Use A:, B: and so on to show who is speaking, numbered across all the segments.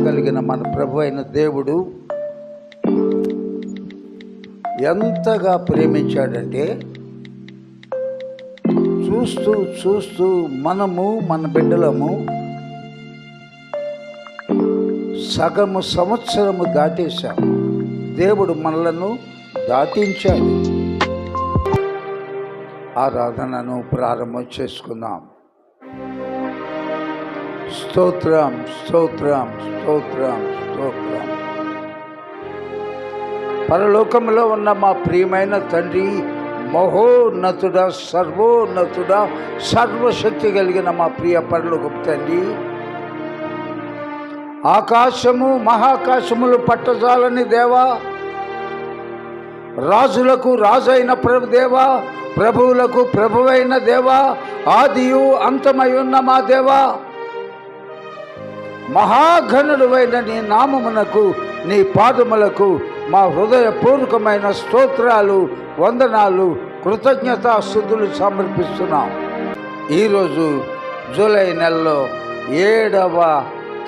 A: కలిగిన మన ప్రభు అయిన దేవుడు ఎంతగా ప్రేమించాడంటే, చూస్తూ చూస్తూ మనము మన బిడ్డలము సగము సంవత్సరము దాటేశాం. దేవుడు మనలను దాటించాడు. ఆరాధనను ప్రారంభం చేసుకుందాం. స్తోత్రం స్తోత్రం స్తోత్రం స్తోత్రం. పరలోకములో ఉన్న మా ప్రియమైన తండ్రి, మహోన్నతుడ, సర్వోన్నతుడ, సర్వశక్తి కలిగిన మా ప్రియ పరలోకపు తండ్రి, ఆకాశము మహాకాశములు పట్టజాలని దేవా, రాజులకు రాజైన ప్రభుదేవా, ప్రభువులకు ప్రభువైన దేవా, ఆదియు అంతమై ఉన్న మా దేవా, మహాఘనుడువైన నీ నామమునకు, నీ పాదములకు మా హృదయపూర్వకమైన స్తోత్రాలు, వందనాలు, కృతజ్ఞతాస్తుతులు సమర్పిస్తున్నాం. ఈరోజు జూలై నెలలో 7వ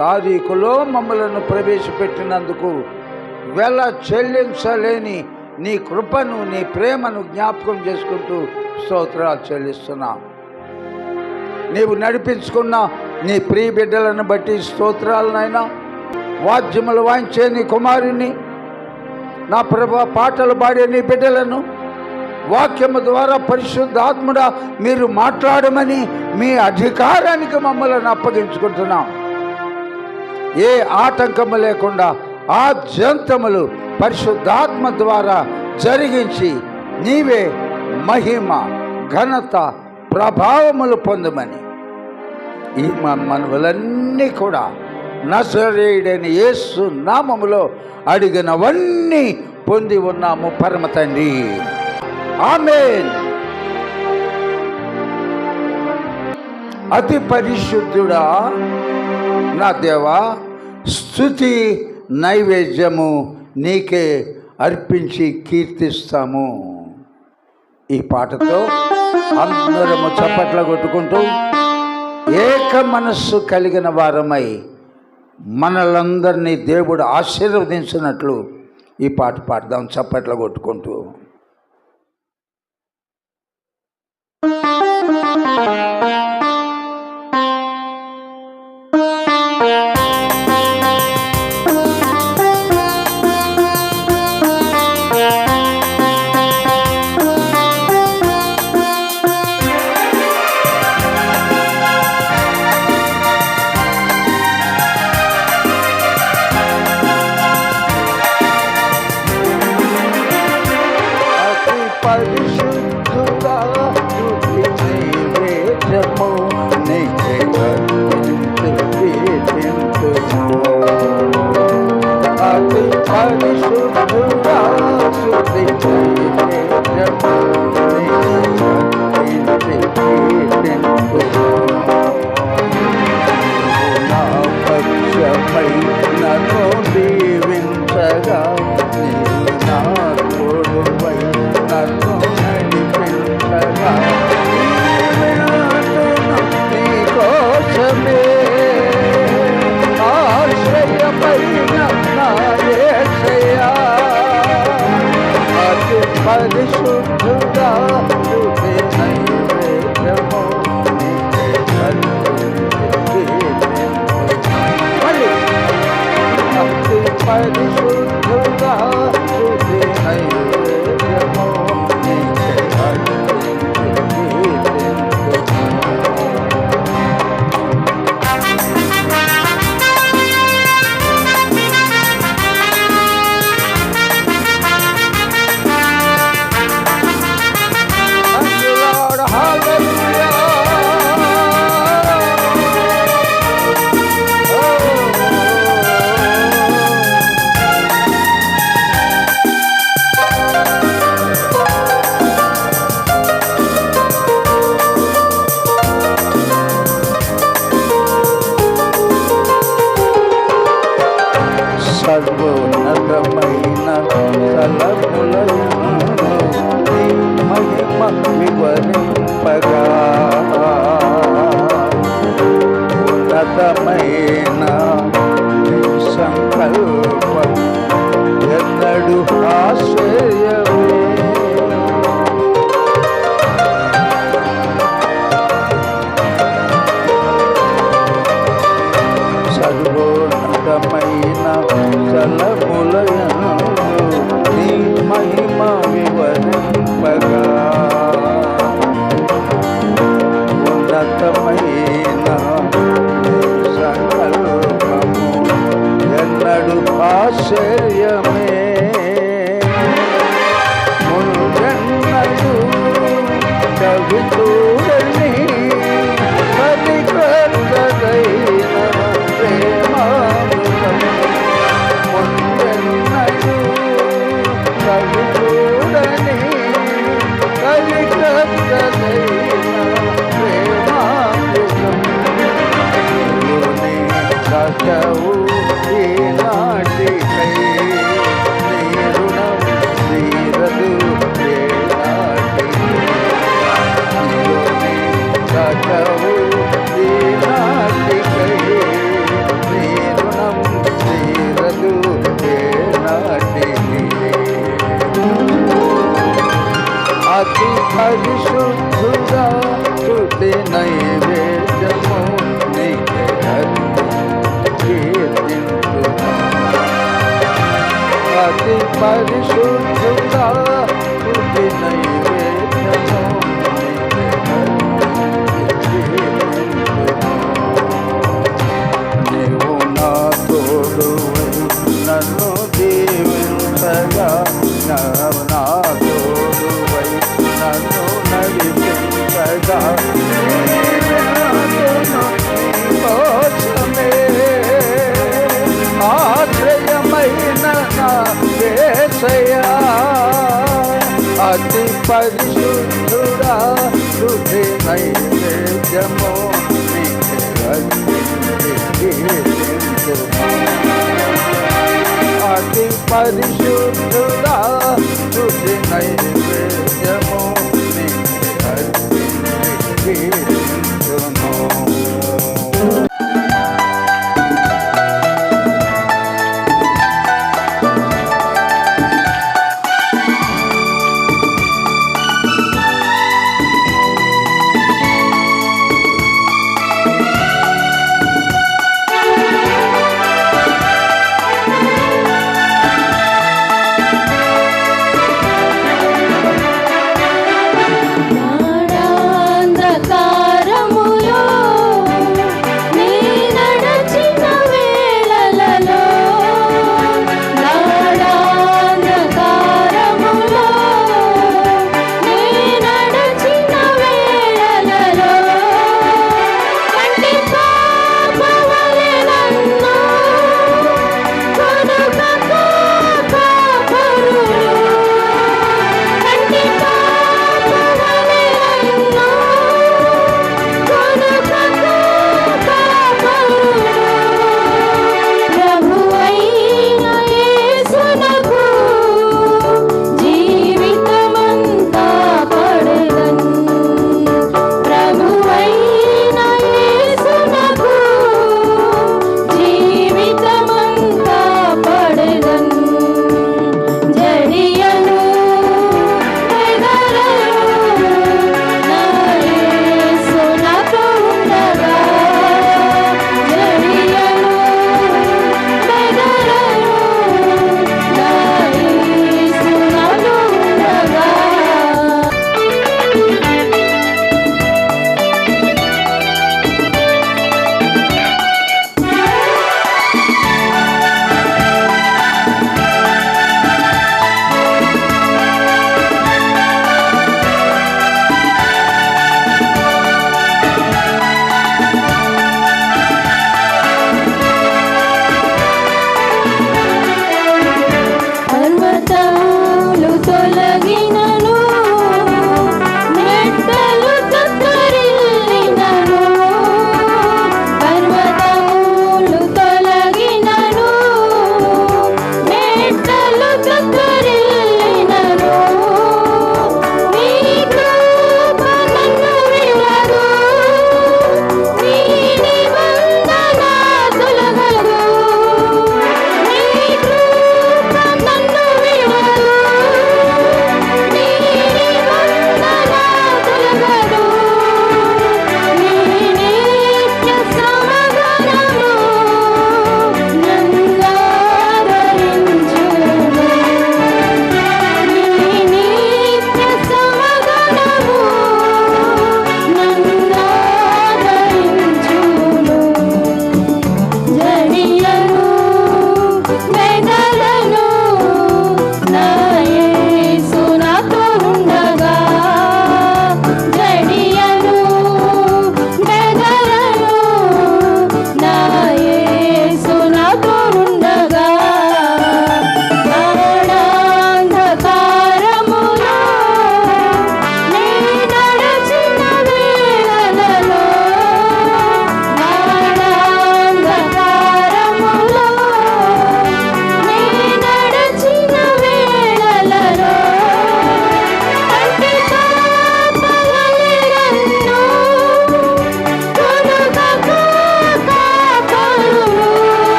A: తారీఖులో మమ్మలను ప్రవేశపెట్టినందుకు వెల చెల్లించలేని నీ కృపను, నీ ప్రేమను జ్ఞాపకం చేసుకుంటూ స్తోత్రాలు చెల్లిస్తున్నాం. నీవు నడిపించుకున్న నీ ప్రియ బిడ్డలను బట్టి స్తోత్రాలనైనా, వాద్యములు వాయించే నీ కుమారుని, నా ప్రభు పాటలు పాడే నీ బిడ్డలను వాక్యము ద్వారా పరిశుద్ధాత్ముడా మీరు మాట్లాడమని మీ అధికారానికి మమ్మల్ని అప్పగించుకుంటున్నాం. ఏ ఆటంకము లేకుండా ఆద్యంతములు పరిశుద్ధాత్మ ద్వారా జరిగించి నీవే మహిమ, ఘనత, ప్రభావములు పొందమని ఈ మనవులన్నీ కూడా నజరేయుడైన యేసు నామములో అడిగినవన్నీ పొంది ఉన్నాము పరమ తండ్రి. ఆమేన్. అతి పరిశుద్ధుడా నా దేవా, స్తుతి నైవేద్యము నీకే అర్పించి కీర్తిస్తాము. ఈ పాటతో అందరము చప్పట్లు కొట్టుకుంటూ ఏక మనస్సు కలిగిన వారమై మనలందరినీ దేవుడు ఆశీర్వదించినట్లు ఈ పాట పాడదాం చప్పట్లు కొట్టుకుంటూ. పరిశుద్ధుడా సర్వోన్నతమైన తలములను మహిమ వివరింపగా ఉన్నతమైన చాచవు ఈనాటికై నీ రుణం తీరదు ఏనాటికై చాచవు ఈనాటికై నీ రుణం తీరదు ఏనాటికై అతి పరిశుద్ధుడా శుద్ధి నైవేద్యము నీకే కీర్తింతునా అతి పరిశుద్ధుడా శుద్ధి నైవేద్యము నీకే కీర్తింతునా నీవు నా తోడువై నన్ను దీవించగా నా తోడువై నన్ను నడిపించగా కోసమే ఆశ్రయమైన నా యేసయ్యా అతి పరిశుద్ధుడా శుద్ధి నైవేద్యము నీకే కీర్తింతునా అతి పరిశుద్ధుడా శుద్ధి నైవేద్యము నీకే కీర్తింతును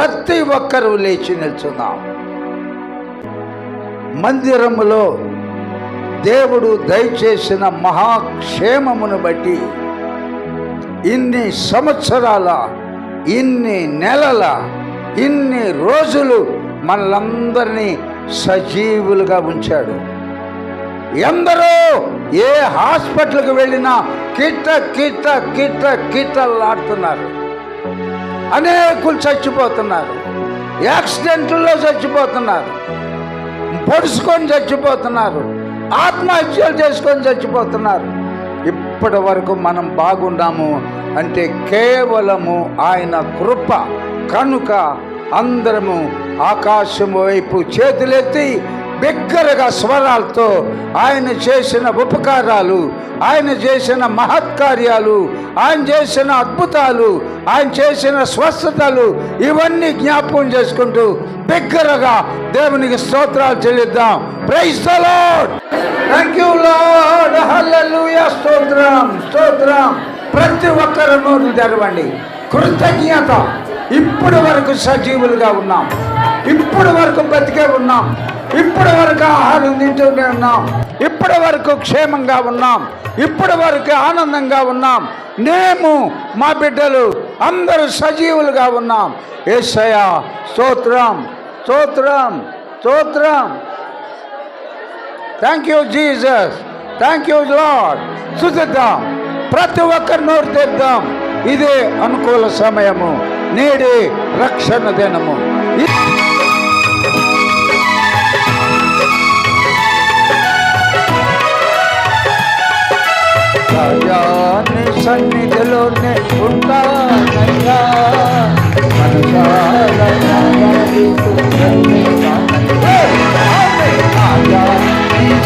A: ప్రతి ఒక్కరూ లేచి నిల్చున్నాం. మందిరములో దేవుడు దయచేసిన మహాక్షేమమును బట్టి ఇన్ని సంవత్సరాల, ఇన్ని నెలల, ఇన్ని రోజులు మనలందరినీ సజీవులుగా ఉంచాడు. ఎందరో ఏ హాస్పిటల్కి వెళ్ళినా కిట్టలాడుతున్నారు. అనేకులు చచ్చిపోతున్నారు, యాక్సిడెంట్లలో చచ్చిపోతున్నారు, పొడుచుకొని చచ్చిపోతున్నారు, ఆత్మహత్యలు చేసుకొని చచ్చిపోతున్నారు. ఇప్పటి వరకు మనం బాగున్నాము అంటే కేవలము ఆయన కృప కనుక అందరము ఆకాశం వైపు చేతులెత్తి బిగ్గరగా స్వరాలతో ఆయన చేసిన ఉపకారాలు, ఆయన చేసిన మహత్కార్యాలు, ఆయన చేసిన అద్భుతాలు, ఆయన చేసిన స్వస్థతలు ఇవన్నీ జ్ఞాపకం చేసుకుంటూ బిగ్గరగా దేవునికి స్తోత్రాలు చెల్లిద్దాం. Praise the Lord. Thank you Lord. Hallelujah. స్తోత్రం స్తోత్రం. ప్రతి ఒక్కరు నోరు తెరవండి. కృతజ్ఞత. ఇప్పటి వరకు సజీవులుగా ఉన్నాం, ఇప్పటి వరకు బతికే ఉన్నాం, ఇప్పటి వరకు ఆహారం తింటూనే ఉన్నాం, ఇప్పటి వరకు క్షేమంగా ఉన్నాం, ఇప్పటి వరకు ఆనందంగా ఉన్నాం. మేము మా బిడ్డలు అందరూ సజీవులుగా ఉన్నాం. యేసయ్యా స్తోత్రం స్తోత్రం స్తోత్రం. Thank you Jesus. Thank you Lord. స్తుతిద్దాం. ప్రతి ఒక్కరు నోరు తెద్దాం. ఇదే అనుకూల సమయము, నేడే రక్షణ దినము. రాజాని సన్నిధిలోనే ఉంటానయ్యా, రాజాని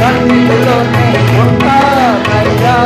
A: సన్నిధిలోనే ఉంటానయ్యా,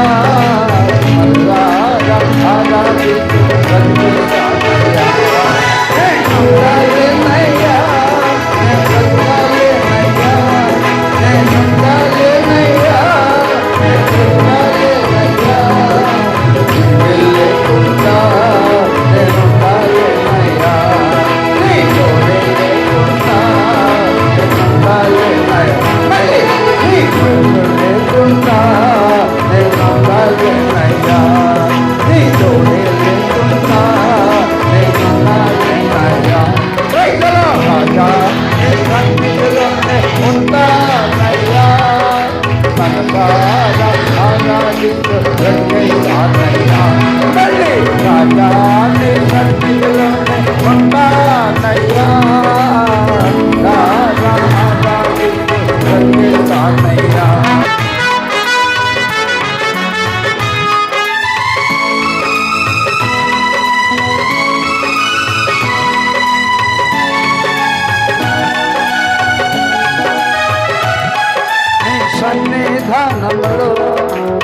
A: సన్నిధానంలో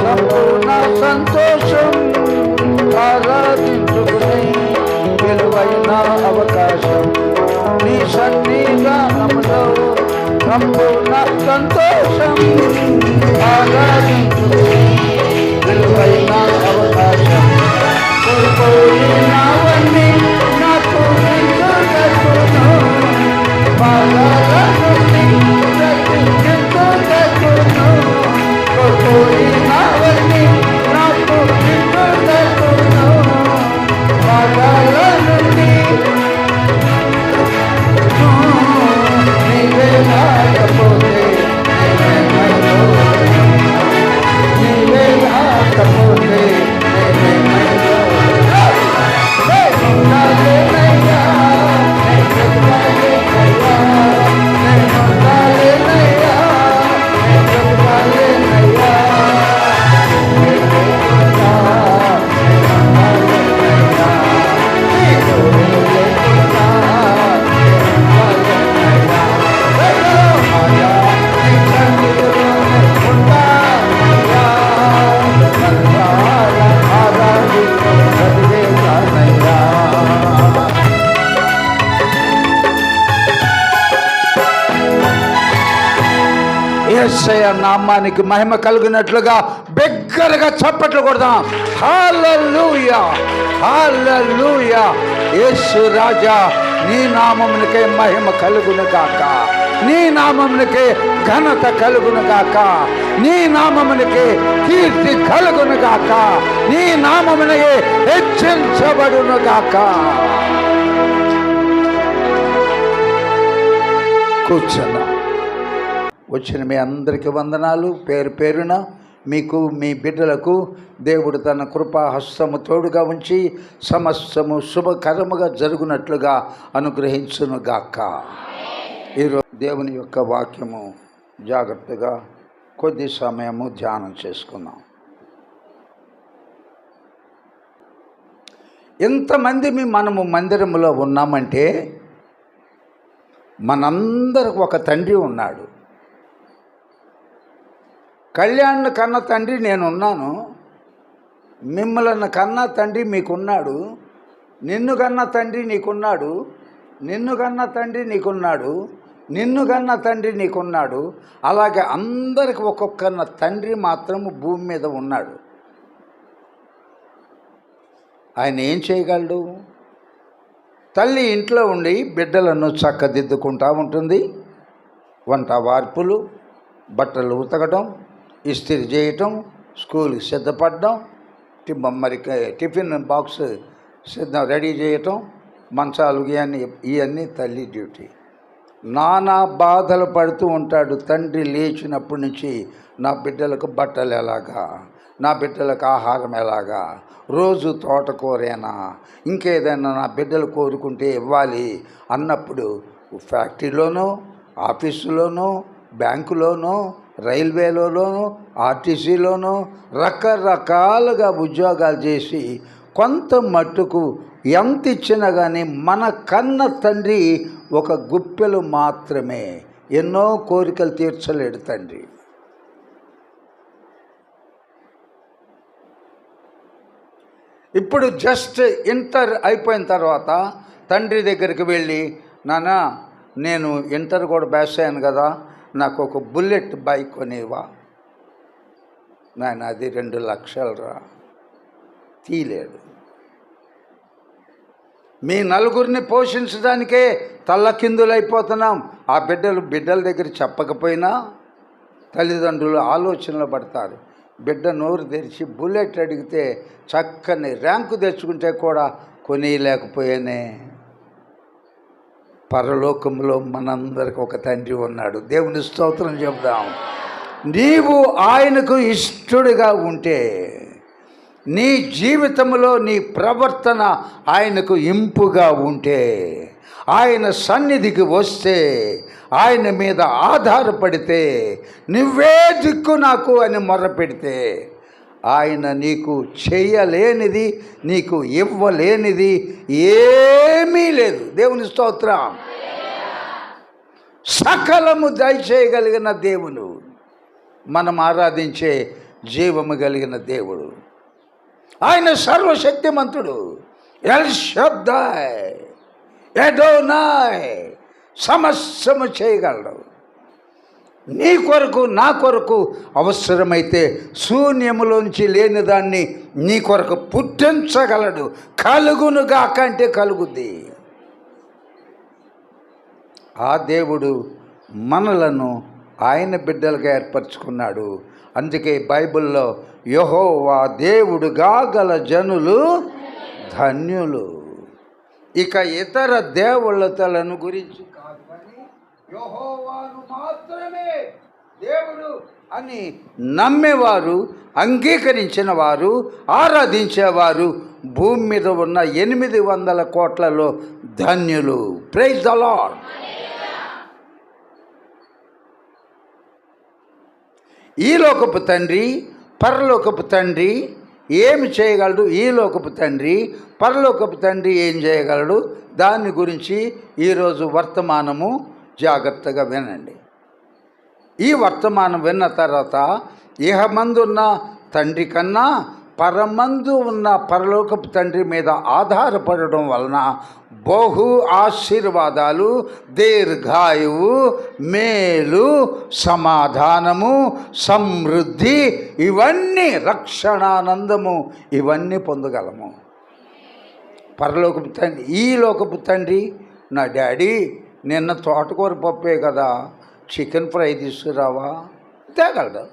A: సంపూర్ణ సంతోషం, ఆరాధించుకునే విలువైన అవకాశం. నీ సన్నిధానంలో సంపూర్ణ సంతోషం, ఆరాధించుకునే విలువైన అవకాశం. కోల్పోయినవన్నీ నాకు నామానికి మహిమ కలుగునట్లుగా బిగ్గరగా చప్పట్లు కొడదాం. హల్లెలూయా, హల్లెలూయా. యేసు రాజా, నీ నామమునకే మహిమ కలుగును గాక, నీ నామమునకే ఘనత కలుగును గాక, నీ నామమునకే కీర్తి కలుగును గాక, నీ నామమునకే హెచ్చించబడును గాక. కూర్చున్నా. వచ్చిన మీ అందరికీ వందనాలు. పేరు పేరున మీకు, మీ బిడ్డలకు దేవుడు తన కృపా హస్తము తోడుగా ఉంచి సమస్తము శుభకరముగా జరుగునట్లుగా అనుగ్రహించునుగాక. ఈరోజు దేవుని యొక్క వాక్యము జాగ్రత్తగా కొద్ది సమయము ధ్యానం చేసుకుందాం. ఎంతమంది మనము మందిరంలో ఉన్నామంటే మనందరికి ఒక తండ్రి ఉన్నాడు. కళ్యాణ్ కన్న తండ్రి నేనున్నాను, మిమ్మల్ని కన్నా తండ్రి మీకున్నాడు, నిన్ను కన్న తండ్రి నీకున్నాడు, నిన్ను కన్న తండ్రి నీకున్నాడు, నిన్ను కన్న తండ్రి నీకున్నాడు. అలాగే అందరికి ఒక్కొక్క తండ్రి మాత్రము భూమి మీద ఉన్నాడు. ఆయన ఏం చేయగలడు? తల్లి ఇంట్లో ఉండి బిడ్డలను చక్కదిద్దుకుంటూ ఉంటుంది. వంట వార్పులు, బట్టలు ఉతకడం, ఇస్త్రీ చేయటం, స్కూల్కి సిద్ధపడడం, మరి టిఫిన్ బాక్స్ రెడీ చేయటం, మంచాలు ఇవన్నీ తల్లి డ్యూటీ. నానా బాధలు పడుతూ ఉంటాడు తండ్రి లేచినప్పటి నుంచి. నా బిడ్డలకు బట్టలు ఎలాగా, నా బిడ్డలకు ఆహారం ఎలాగా, రోజు తోటకూరేనా, ఇంకేదైనా నా బిడ్డలు కోరుకుంటే ఇవ్వాలి అన్నప్పుడు ఫ్యాక్టరీలోనో, ఆఫీసులోనో, బ్యాంకులోనో, రైల్వేలోనో, ఆర్టీసీలోనో రకరకాలుగా ఉద్యోగాలు చేసి కొంత మట్టుకు ఎంత ఇచ్చినా కానీ మన కన్న తండ్రి ఒక గుప్పెలు మాత్రమే. ఎన్నో కోరికలు తీర్చలేడు తండ్రి. ఇప్పుడు జస్ట్ ఇంటర్ అయిపోయిన తర్వాత తండ్రి దగ్గరికి వెళ్ళి, నాన్న నేను ఇంటర్ కూడా పాస్ అయ్యాను కదా, నాకు ఒక బుల్లెట్ బైక్ కొనివా. నాయన అది 2 లక్షలు రా. తీయలేడు. మీ నలుగురిని పోషించడానికే తల్లకిందులైపోతున్నాం. ఆ బిడ్డల దగ్గర చెప్పకపోయినా తల్లిదండ్రులు ఆలోచనలో పడతారు. బిడ్డ నోరు తెరిచి బుల్లెట్ అడిగితే చక్కని ర్యాంకు తెచ్చుకుంటే కూడా కొనియలేకపోయానే. పరలోకంలో మనందరికి ఒక తండ్రి ఉన్నాడు. దేవుని స్తోత్రం చెప్దాం. నీవు ఆయనకు ఇష్టడుగా ఉంటే, నీ జీవితంలో నీ ప్రవర్తన ఆయనకు ఇంపుగా ఉంటే, ఆయన సన్నిధికి వస్తే, ఆయన మీద ఆధారపడితే, నువ్వే దిక్కు నాకు అని మొర్రపెడితే, ఆయన నీకు చేయలేనిది, నీకు ఇవ్వలేనిది ఏమీ లేదు. దేవుని స్తోత్రం. సకలము దయచేయగలిగిన దేవుడు, మనం ఆరాధించే జీవము కలిగిన దేవుడు. ఆయన సర్వశక్తిమంతుడు. ఎల్ షద్దై, ఎడోనాయ్, సమస్తము చేయగలడు. నీ కొరకు, నా కొరకు అవసరమైతే శూన్యములోంచి లేని దాన్ని నీ కొరకు పుట్టించగలడు. కలుగునుగా కంటే కలుగుద్ది. ఆ దేవుడు మనలను ఆయన బిడ్డలుగా ఏర్పరచుకున్నాడు. అందుకే బైబిల్లో యెహోవా దేవుడుగా గల జనులు ధన్యులు. ఇక ఇతర దేవుళ్ళతలను గురించి కాదు కానీ యెహోవాను మాత్రమే దేవుడు అని నమ్మేవారు, అంగీకరించిన వారు, ఆరాధించేవారు భూమి మీద ఉన్న 800 కోట్లలో ధన్యులు. Praise the lord. ఈ లోకపు తండ్రి, పరలోకపు తండ్రి ఏమి చేయగలడు? ఈ లోకపు తండ్రి, పరలోకపు తండ్రి ఏం చేయగలడు? దాని గురించి ఈరోజు వర్తమానము జాగ్రత్తగా వినండి. ఈ వర్తమానం విన్న తర్వాత ఇహమందున్న తండ్రి కన్నా పరమందు ఉన్న పరలోకపు తండ్రి మీద ఆధారపడడం వలన బహు ఆశీర్వాదాలు, దీర్ఘాయువు, మేలు, సమాధానము, సమృద్ధి, ఇవన్నీ రక్షణానందము, ఇవన్నీ పొందగలము. పరలోకపు తండ్రి, ఈ లోకపు తండ్రి, నా డాడీ నిన్న తోటకూర పప్పే కదా, చికెన్ ఫ్రై తీసుకురావా, తేగలడు.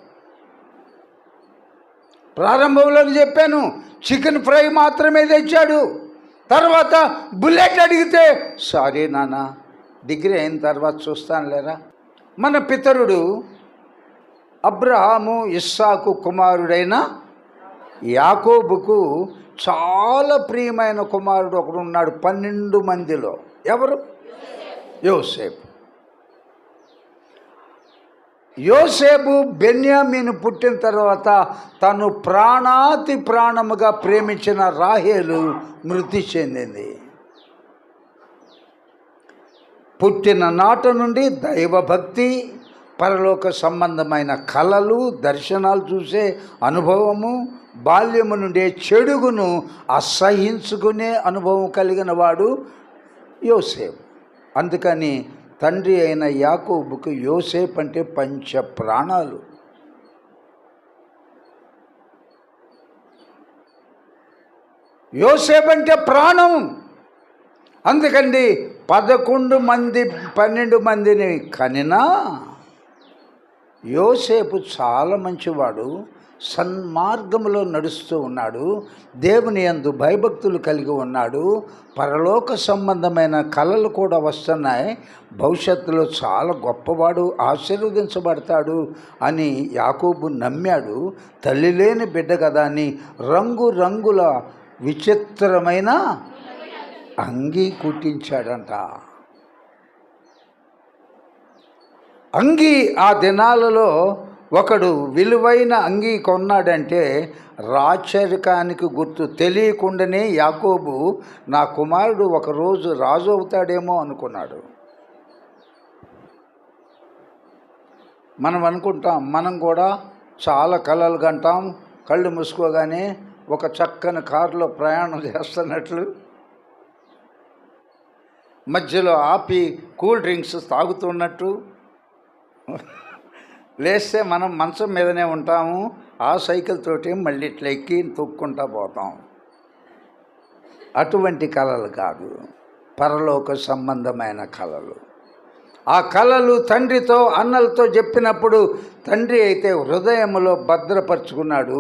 A: ప్రారంభంలో చెప్పాను, చికెన్ ఫ్రై మాత్రమే తెచ్చాడు. తర్వాత బుల్లెట్ అడిగితే, సారీ నాన్న, డిగ్రీ అయిన తర్వాత చూస్తాను లేరా. మన పితరుడు అబ్రహాము ఇస్సాకు కుమారుడైన యాకోబుకు చాలా ప్రియమైన కుమారుడు ఒకడు ఉన్నాడు 12 మందిలో. ఎవరు? యోసేపు. యోసేపు బెన్యామీను పుట్టిన తర్వాత తను ప్రాణాతి ప్రాణముగా ప్రేమించిన రాహేలు మృతి చెందింది. పుట్టిన నాట నుండి దైవభక్తి, పరలోక సంబంధమైన కళలు, దర్శనాలు చూసే అనుభవము, బాల్యము నుండే చెడుగును అసహించుకునే అనుభవం కలిగిన వాడు యోసేపు. అందుకని తండ్రి అయిన యాకోబుకు యోసేపు అంటే పంచ ప్రాణాలు. యోసేపు అంటే ప్రాణం. అందుకండి 12 మందిని కనినా యోసేపు చాలా మంచివాడు, సన్మార్గంలో నడుస్తూ ఉన్నాడు, దేవుని యందు భయభక్తులు కలిగి ఉన్నాడు, పరలోక సంబంధమైన కళలు కూడా వస్తున్నాయి, భవిష్యత్తులో చాలా గొప్పవాడు, ఆశీర్వదించబడతాడు అని యాకోబు నమ్మాడు. తల్లి లేని బిడ్డ కదా అని రంగుల విచిత్రమైన అంగీ కుట్టించాడంట. అంగీ ఆ దినాలలో ఒకడు విలువైన అంగీ కొన్నాడంటే రాచరికానికి గుర్తు. తెలియకుండానే యాకోబు నా కుమారుడు ఒకరోజు రాజు అవుతాడేమో అనుకున్నాడు. మనం అనుకుంటాం, మనం కూడా చాలా కలలు కంటాం, కళ్ళు మూసుకోగానే ఒక చక్కని కారులో ప్రయాణం చేస్తున్నట్లు, మధ్యలో ఆపి కూల్ డ్రింక్స్ తాగుతున్నట్టు, లేస్తే మనం మంచం మీదనే ఉంటాము, ఆ సైకిల్ తోటి మళ్ళీ ఇట్లా ఎక్కి తొక్కుంటా పోతాం. అటువంటి కళలు కాదు, పరలోక సంబంధమైన కళలు. ఆ కళలు తండ్రితో అన్నలతో చెప్పినప్పుడు తండ్రి అయితే హృదయంలో భద్రపరుచుకున్నాడు,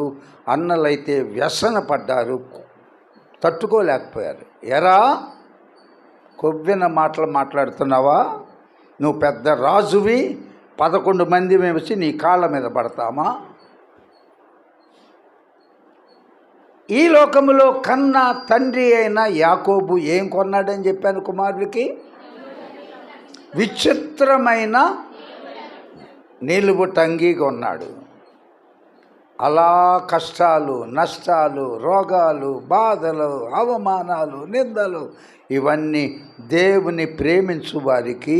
A: అన్నలైతే వ్యసన పడ్డారు, తట్టుకోలేకపోయారు. ఎరా కొవ్విన మాటలు మాట్లాడుతున్నావా, నువ్వు పెద్ద రాజువి, 11 మంది మేము వచ్చి నీ కాళ్ళ మీద పడతామా? ఈ లోకములో కన్న తండ్రి అయిన యాకోబు ఏం కొన్నాడని చెప్పాను కుమారుడికి? విచిత్రమైన నిలువుటంగి కొన్నాడు. అలా కష్టాలు, నష్టాలు, రోగాలు, బాధలు, అవమానాలు, నిందలు, ఇవన్నీ దేవుని ప్రేమించు వారికి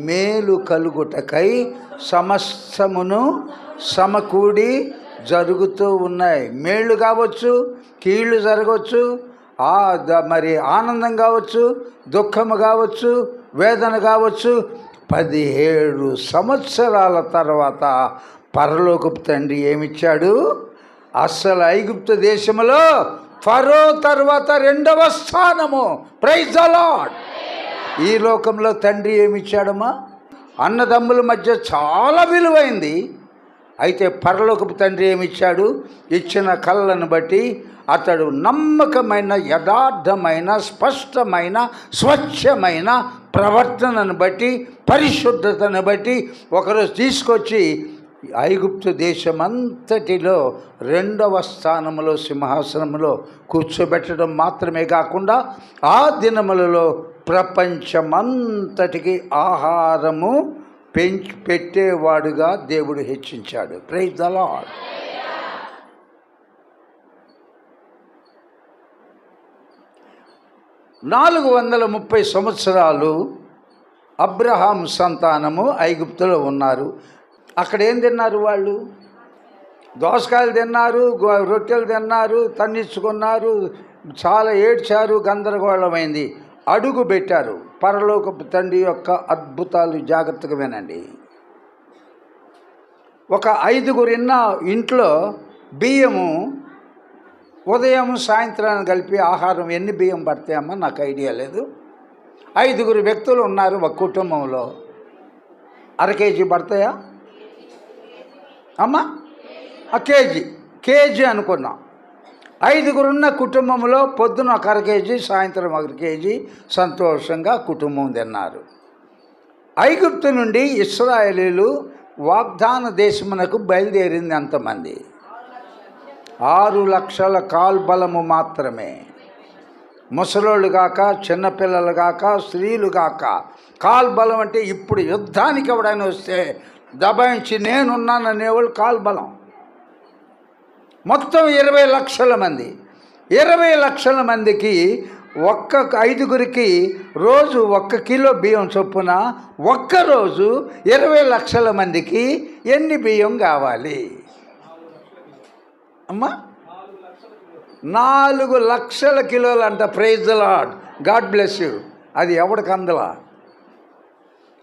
A: మేలు కలుగుటకై సమస్తమును సమకూడి జరుగుతూ ఉన్నాయి. మేళ్ళు కావచ్చు, కీళ్ళు జరగవచ్చు, మరి ఆనందం కావచ్చు, దుఃఖము కావచ్చు, వేదన కావచ్చు. 17 సంవత్సరాల తర్వాత పరలోకపు తండ్రి ఏమిచ్చాడు? అసలు ఐగుప్తు దేశంలో ఫరో తర్వాత 2వ స్థానము. Praise the lord. ఈ లోకంలో తండ్రి ఏమిచ్చాడమ్మా? అన్నదమ్ముల మధ్య చాలా విలువైంది. అయితే పరలోకపు తండ్రి ఏమిచ్చాడు? ఇచ్చిన కళ్ళను బట్టి అతడు నమ్మకమైన, యథార్థమైన, స్పష్టమైన, స్వచ్ఛమైన ప్రవర్తనను బట్టి, పరిశుద్ధతను బట్టి ఒకరోజు తీసుకొచ్చి ఐగుప్తు దేశమంతటిలో 2వ స్థానంలో సింహాసనంలో కూర్చోబెట్టడం మాత్రమే కాకుండా ఆ దినములలో ప్రపంచమంతటికి ఆహారము పెట్టేవాడుగా దేవుడు హెచ్చించాడు. Praise the lord. $430 సంవత్సరాలు అబ్రహాం సంతానము ఐగుప్తులో ఉన్నారు. అక్కడ ఏం తిన్నారు వాళ్ళు? దోసకాయలు తిన్నారు, రొట్టెలు తిన్నారు, తన్నించుకున్నారు, చాలా ఏడ్చారు, గందరగోళమైంది. అడుగు పెట్టారు. పరలోకపు తండ్రి యొక్క అద్భుతాలు జాగ్రత్తగా వినండి. ఒక 5గురు ఇంట్లో బియ్యము ఉదయం సాయంత్రాన్ని కలిపి ఆహారం ఎన్ని బియ్యం పడతాయమ్మా నాకు ఐడియా లేదు. 5గురు వ్యక్తులు ఉన్నారు ఒక కుటుంబంలో. అర కేజీ పడతాయా అమ్మా? కేజీ అనుకున్నాం. 5గురున్న కుటుంబంలో పొద్దున ఒక అర కేజీ, సాయంత్రం 1 కేజీ సంతోషంగా కుటుంబం తిన్నారు. ఐగుప్తు నుండి ఇశ్రాయేలీలు వాగ్దాన దేశమునకు బయలుదేరింది ఎంతమంది? 6 లక్షల కాల్బలము మాత్రమే. ముసలోళ్ళు కాక, చిన్నపిల్లలు కాక, స్త్రీలు కాక. కాల్బలం అంటే ఇప్పుడు యుద్ధానికి ఎవడైనా వస్తే దబాయించి నేనున్నాననేవాళ్ళు కాల్బలం. మొత్తం 20 లక్షల మంది. 20 లక్షల మందికి 5గురికి రోజు 1 కిలో బియ్యం చొప్పున ఒక్కరోజు 20 లక్షల మందికి ఎన్ని బియ్యం కావాలి అమ్మా? 4 లక్షల కిలోలు అంట. Praise the lord, god bless you. అది ఎవడికి అందలా?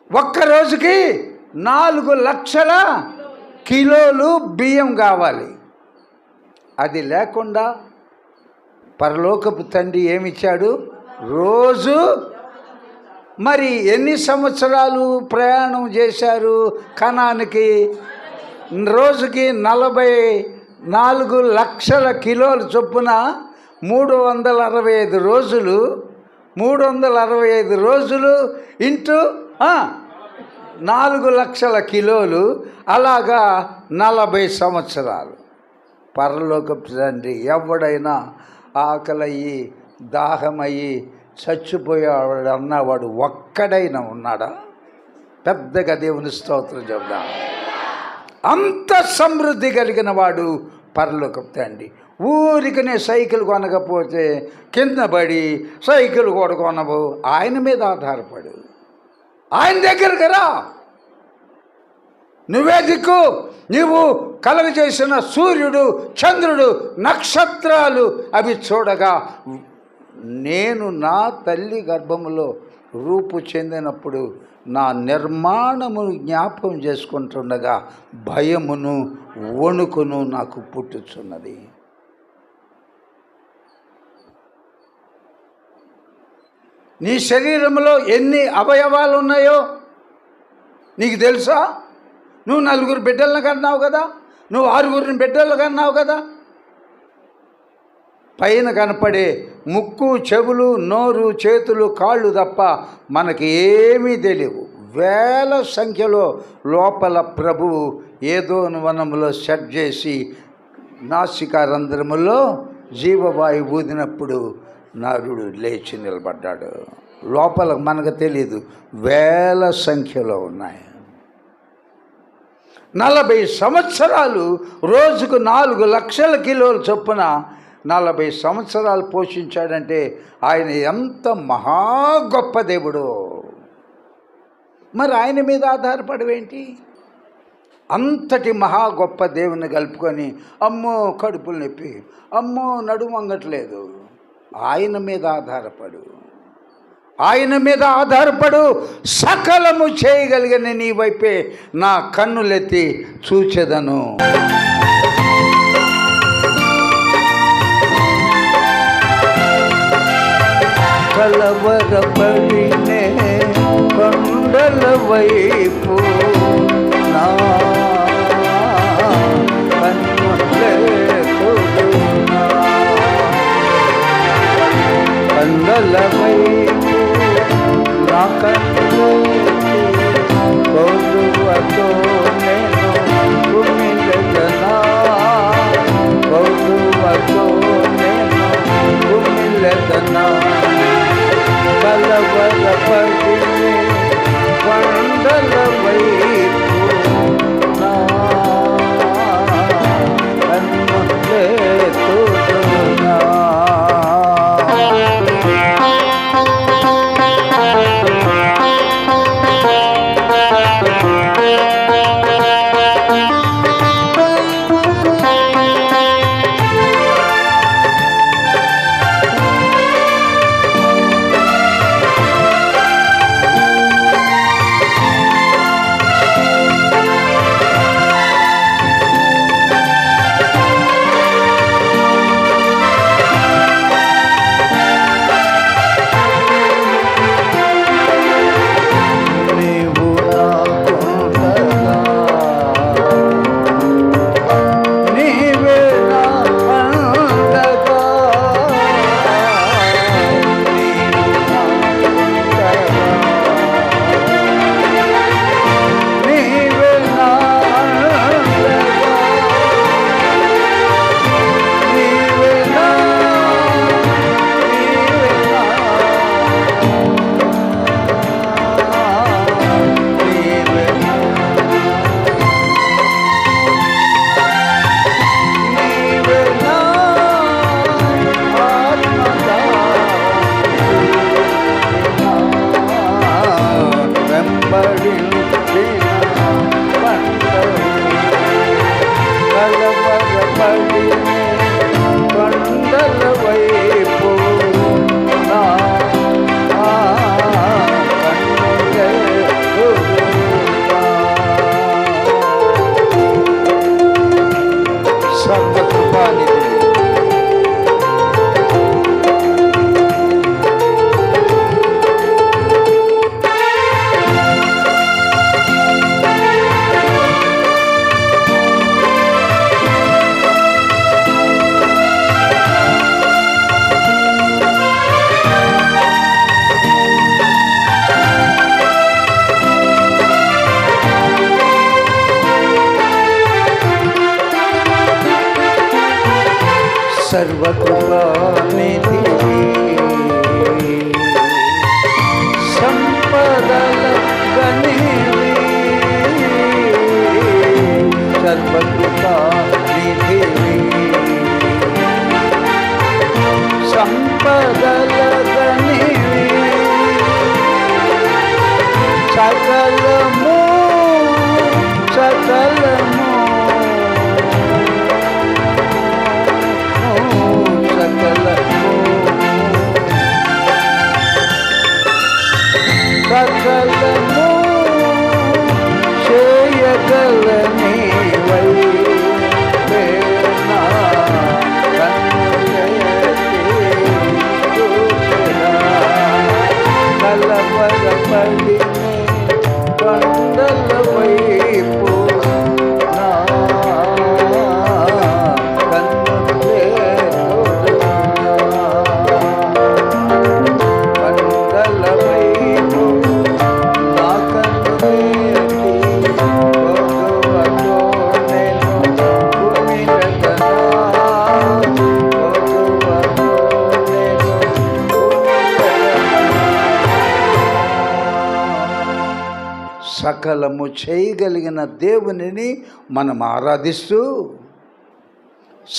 A: ఒక్కరోజుకి 4 లక్షల కిలోలు బియ్యం కావాలి. అది లేకుండా పరలోకపు తండ్రి ఏమిచ్చాడు? రోజు మరి ఎన్ని సంవత్సరాలు ప్రయాణం చేశారు కనానికి? రోజుకి 44 లక్షల కిలోలు చొప్పున 365 రోజులు. 365 రోజులు ఇంటూ 4 లక్షల కిలోలు, అలాగా 40 సంవత్సరాలు. పరలోకపు తండ్రి ఎవడైనా ఆకలయ్యి దాహమయ్యి చచ్చిపోయేవాడు అన్నవాడు ఒక్కడైనా ఉన్నాడా? పెద్దగా దేవుని స్తోత్రం చెప్దాం. అంత సమృద్ధి కలిగిన వాడు పరలోకపు తండ్రి. ఊరికనే సైకిల్ కొనకపోతే కింద పడి సైకిల్ కూడా కొనవు. ఆయన మీద ఆధారపడు, ఆయన దగ్గరకు రా. నువ్వే దిక్కు. నీవు కలుగజేసిన సూర్యుడు, చంద్రుడు, నక్షత్రాలు అవి చూడగా నేను నా తల్లి గర్భములో రూపు చెందినప్పుడు నా నిర్మాణమును జ్ఞాపకం చేసుకుంటుండగా భయమును వణుకును నాకు పుట్టుచున్నది. నీ శరీరంలో ఎన్ని అవయవాలు ఉన్నాయో నీకు తెలుసా? నువ్వు 4 బిడ్డలను కన్నావు కదా, నువ్వు 6 బిడ్డలు కన్నావు కదా. పైన కనపడే ముక్కు, చెవులు, నోరు, చేతులు, కాళ్ళు తప్ప మనకి ఏమీ తెలియవు. వేల సంఖ్యలో లోపల ప్రభువు ఏదోను వనములో సెట్ చేసి నాసికారంధ్రములో జీవవాయువు ఊదినప్పుడు నరుడు లేచి నిలబడ్డాడు. లోపల మనకు తెలియదు, వేల సంఖ్యలో ఉన్నాయి. 40 సంవత్సరాలు రోజుకు 4 లక్షల కిలోల చొప్పున 40 సంవత్సరాలు పోషించాడంటే ఆయన ఎంత మహా గొప్ప దేవుడు. మరి ఆయన మీద ఆధారపడవేంటి? అంతటి మహా గొప్ప దేవుని కలుపుకొని అమ్మో కడుపులు నొప్పి, అమ్మో నడుము వంగట్లేదు. ఆయన మీద ఆధారపడు, ఆయన మీద ఆధారపడు. సకలము చేయగలిగిన నీ వైపే నా కన్నులెత్తి చూచెదను. కలవరపడినే కొండల వైపు నా కన్నులెత్తుదునా. కొండల వైపు నా కన్నులెత్తి కొలువతో నేను కుమిలెదనా. కొలువతో నేను కుమిలెదనా. కలవరపడినే కొండల వైపు కలవరపడి కొండల వైపు నా సర్వకృపానిధి సర్వకృపానిధి సంపదల గనివి సర్వకృపానిధి సంపదల గనివి సకలము సకలము సకలము చేయగలని వైనా కలవరపడి కొండల వైపు నా సకలము చేయగలిగిన దేవునిని మనం ఆరాధిస్తూ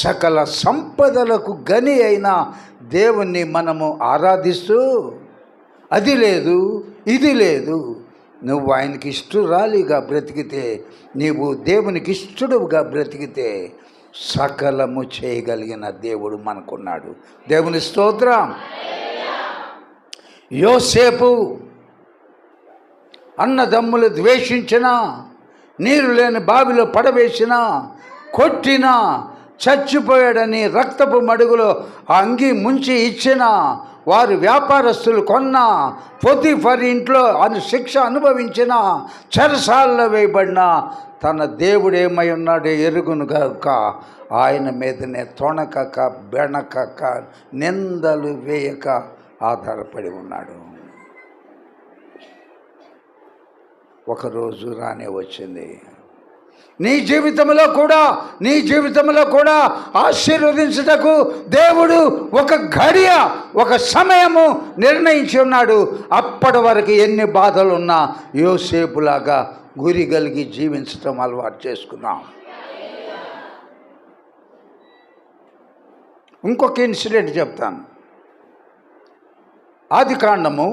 A: సకల సంపదలకు గని అయిన దేవుణ్ణి మనము ఆరాధిస్తూ అది లేదు ఇది లేదు నువ్వు ఆయనకి ఇష్టురాలిగా బ్రతికితే నీవు దేవునికి ఇష్టడుగా బ్రతికితే సకలము చేయగలిగిన దేవుడు మనకున్నాడు. దేవుని స్తోత్రం. యోసేపు అన్నదమ్ములు ద్వేషించిన, నీరు లేని బావిలో పడవేసిన, కొట్టిన, చచ్చిపోయాడని రక్తపు మడుగులో అంగి ముంచి ఇచ్చిన, వారు వ్యాపారస్తులు కొన్న, పొతిఫర్ ఇంట్లో శిక్ష అనుభవించిన, చెరసాలలో వేయబడిన తన దేవుడేమై ఉన్నాడో ఎరుగును గాక ఆయన మీదనే తొణకక బెణకక నిందలు వేయక ఆధారపడి ఉన్నాడు. ఒకరోజు రానే వచ్చింది. నీ జీవితంలో కూడా ఆశీర్వదించుటకు దేవుడు ఒక గడియ, ఒక సమయము నిర్ణయించి ఉన్నాడు. అప్పటి వరకు ఎన్ని బాధలున్నా యోసేపులాగా గురి కలిగి జీవించటం అలవాటు చేసుకున్నాం. ఇంకొక ఇన్సిడెంట్ చెప్తాను. ఆదికాండము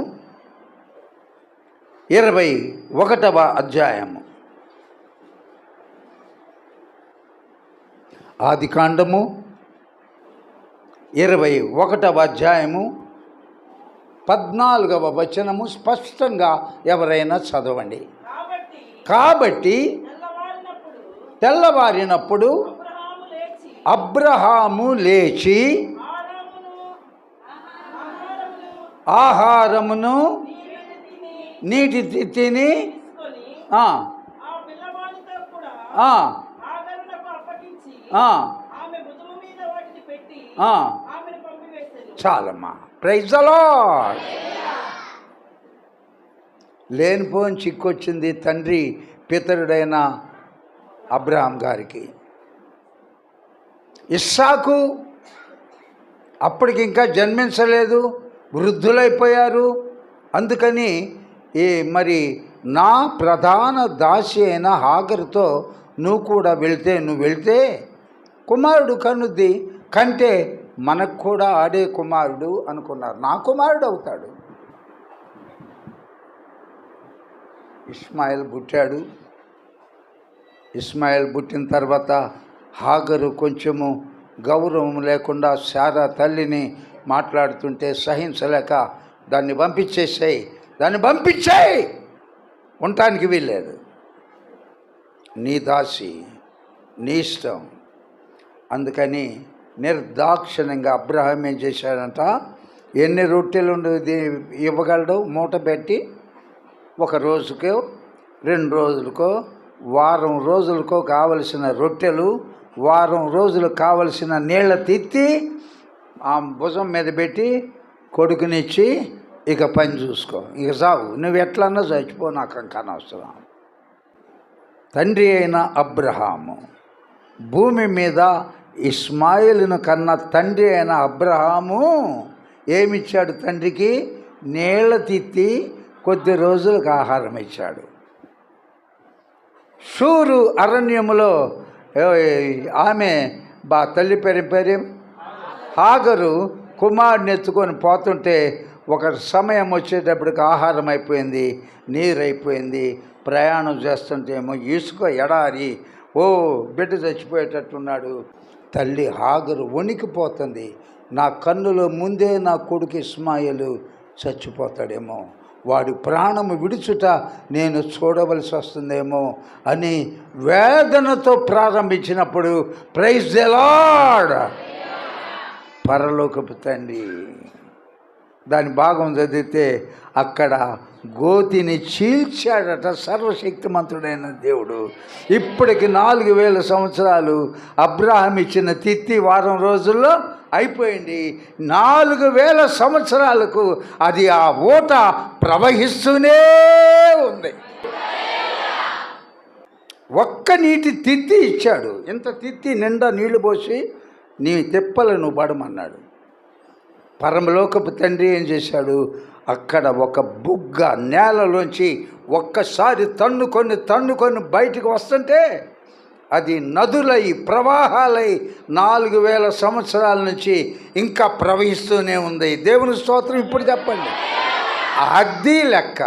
A: 21వ అధ్యాయము. ఆదికాండము 21వ అధ్యాయము 14వ వచనము స్పష్టంగా ఎవరైనా చదవండి. కాబట్టి తెల్లవారినప్పుడు అబ్రహాము లేచి ఆహారమును నీటి తిని చాలమ్మా. Praise the lord. లేనిపోని చిక్కొచ్చింది తండ్రి పితరుడైన అబ్రహాం గారికి. ఇస్సాకు అప్పటికి ఇంకా జన్మించలేదు, వృద్ధులైపోయారు. అందుకని మరి నా ప్రధాన దాసి అయిన హాగరుతో నువ్వు వెళ్తే కుమారుడు కనుద్ది, కంటే మనకు కూడా ఆడే కుమారుడు అనుకున్నారు. నా కుమారుడు అవుతాడు. ఇస్మాయిల్ పుట్టాడు. ఇస్మాయిల్ పుట్టిన తర్వాత హాగరు కొంచెము గౌరవం లేకుండా శారా తల్లిని మాట్లాడుతుంటే సహించలేక దాన్ని పంపించేసాయి, దాన్ని పంపించేయి, ఉండటానికి వీల్లేదు, నీ దాసి, నీ ఇష్టం. అందుకని నిర్దాక్షిణ్యంగా అబ్రహాం ఏం చేశాడంట, ఎన్ని రొట్టెలు ఇవ్వగలడు మూట పెట్టి, ఒక రోజుకో 2 రోజులకో వారం రోజులకో కావలసిన రొట్టెలు, వారం రోజులకు కావలసిన నీళ్ళ తిత్తి ఆ భుజం మీద పెట్టి కొడుకునిచ్చి, ఇక పని చూసుకో, ఇక సాగు, నువ్వు ఎట్లన్నా చచ్చిపో, నాకు ఇంకా అనవసరం. తండ్రి అయిన అబ్రహాము భూమి మీద ఇస్మాయిలును కన్న తండ్రి అయిన అబ్రహాము ఏమిచ్చాడు తండ్రికి? నీళ్ళ తిత్తి కొద్ది రోజులకు ఆహారం ఇచ్చాడు. షూరు అరణ్యములో ఆమె తల్లి పేరు హాగరు కుమారుని ఎత్తుకొని పోతుంటే ఒక సమయం వచ్చేటప్పటికి ఆహారం అయిపోయింది, నీరు అయిపోయింది, ప్రయాణం చేస్తుంటేమో ఇసుక ఎడారి, బిడ్డ చచ్చిపోయేటట్టున్నాడు. తల్లి హాగరు వణికిపోతుంది, నా కన్నుల ముందే నా కొడుకు ఇస్మాయిలు చచ్చిపోతాడేమో, వాడి ప్రాణము విడుచుట నేను చూడవలసి వస్తుందేమో అని వేదనతో ప్రారంభించినప్పుడు, ప్రైజ్ ది లార్డ్, పరలోకపు తండ్రి దాని భాగం చదివితే అక్కడ గోతిని చీల్చాడట సర్వశక్తిమంతుడైన దేవుడు. ఇప్పటికి 4000 సంవత్సరాలు అబ్రహాం ఇచ్చిన తిత్తి వారం రోజుల్లో అయిపోయింది. 4000 సంవత్సరాలకు అది ఆ ఊట ప్రవహిస్తూనే ఉంది. ఒక్క నీటి తిత్తి ఇచ్చాడు, ఇంత తిత్తి నిండా నీళ్లు పోసి నీ తెప్పలను పడమన్నాడు. పరమలోకపు తండ్రి ఏం చేశాడు, అక్కడ ఒక బుగ్గ నేలలోంచి ఒక్కసారి తన్నుకొని బయటికి వస్తుంటే అది నదులై ప్రవాహాలై 4000 సంవత్సరాల నుంచి ఇంకా ప్రవహిస్తూనే ఉంది. దేవుని స్తోత్రం. ఇప్పుడు చెప్పండి, అది లెక్క.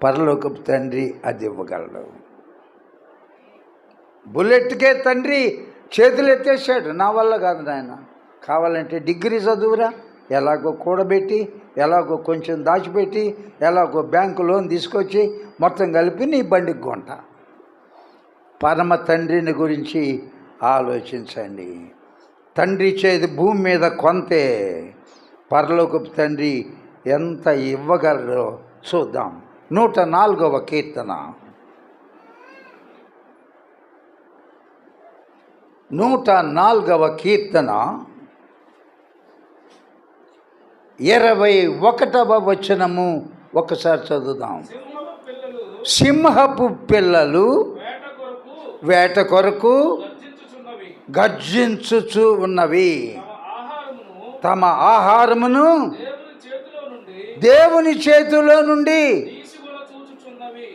A: పరలోకపు తండ్రి అది ఇవ్వగలడు. బుల్లెట్కే తండ్రి చేతులు ఎత్తేసాడు, నా వల్ల కాదు నాయన, కావాలంటే డిగ్రీ చదువురా, ఎలాగో కూడబెట్టి, ఎలాగో కొంచెం దాచిపెట్టి, ఎలాగో బ్యాంకు లోన్ తీసుకొచ్చి మొత్తం కలిపి నీ బండికి కొంట. పరమ తండ్రిని గురించి ఆలోచించండి. తండ్రి చేతి భూమి మీద కొంతే పరలోకపు తండ్రి ఎంత ఇవ్వగలరో చూద్దాం. 104వ కీర్తన 104వ కీర్తన 21వ వచనము ఒకసారి చదువుదాం. సింహపు పిల్లలు వేట కొరకు గర్జించుచు ఉన్నవి, తమ ఆహారమును దేవుని చేతిలో నుండి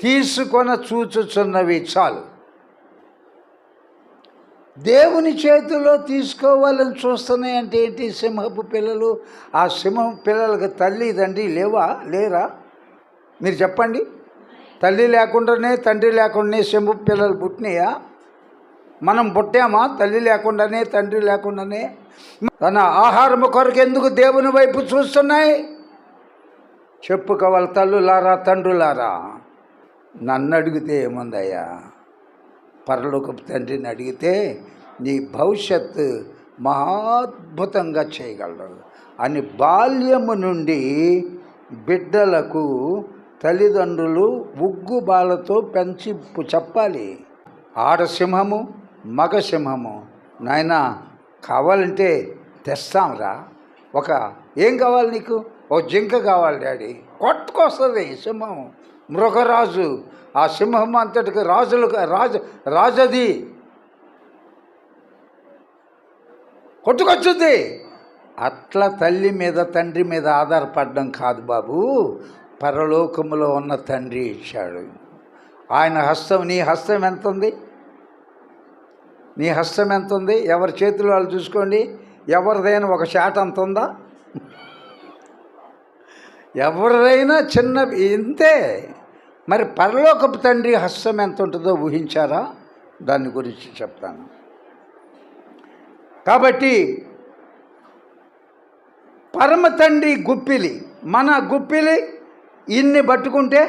A: తీసుకొన చూచుచున్నవి. చాలు, దేవుని చేతిలో తీసుకోవాలని చూస్తున్నాయి అంటే ఏంటి? సింహపు పిల్లలు. ఆ సింహపు పిల్లలకు తల్లి తండ్రి లేరా? మీరు చెప్పండి. తల్లి లేకుండానే తండ్రి లేకుండానే సింహపు పిల్లలు పుట్టినాయా? మనం పుట్టామా తల్లి లేకుండానే తండ్రి లేకుండానే? తన ఆహారం కొరకు ఎందుకు దేవుని వైపు చూస్తున్నాయి? చెప్పుకోవాలి తల్లులారా, తండ్రులారా. నన్ను అడిగితే ఏముందయ్యా, పరలోకపు తండ్రిని అడిగితే నీ భవిష్యత్తు మహాద్భుతంగా చేయగలడు అని బాల్యము నుండి బిడ్డలకు తల్లిదండ్రులు ఉగ్గుబాలతో పెంచి చెప్పాలి. ఆడసింహము మగ సింహము, నాయన కావాలంటే తెస్తాంరా, ఏం కావాలి నీకు? జింక కావాలి డాడీ, కొట్టుకొస్తుంది సింహం, మృగరాజు. ఆ సింహం అంతటికి రాజది కొట్టుకొచ్చుద్ది. అట్లా తల్లి మీద తండ్రి మీద ఆధారపడడం కాదు బాబు, పరలోకములో ఉన్న తండ్రి ఇచ్చాడు. ఆయన హస్తం, నీ హస్తం ఎంత ఉంది? నీ హస్తం ఎంత ఉంది? ఎవరి చేతులు వాళ్ళు చూసుకోండి. ఎవరిదైనా ఒక షాట్ అంత ఉందా? ఎవరిదైనా చిన్న ఇంతే. మరి పరలోకపు తండ్రి హస్తం ఎంత ఉంటుందో ఊహించారా? దాని గురించి చెప్తాను. కాబట్టి పరమ తండ్రి గుప్పిలి, మన గుప్పిలి ఇన్ని పట్టుకుంటే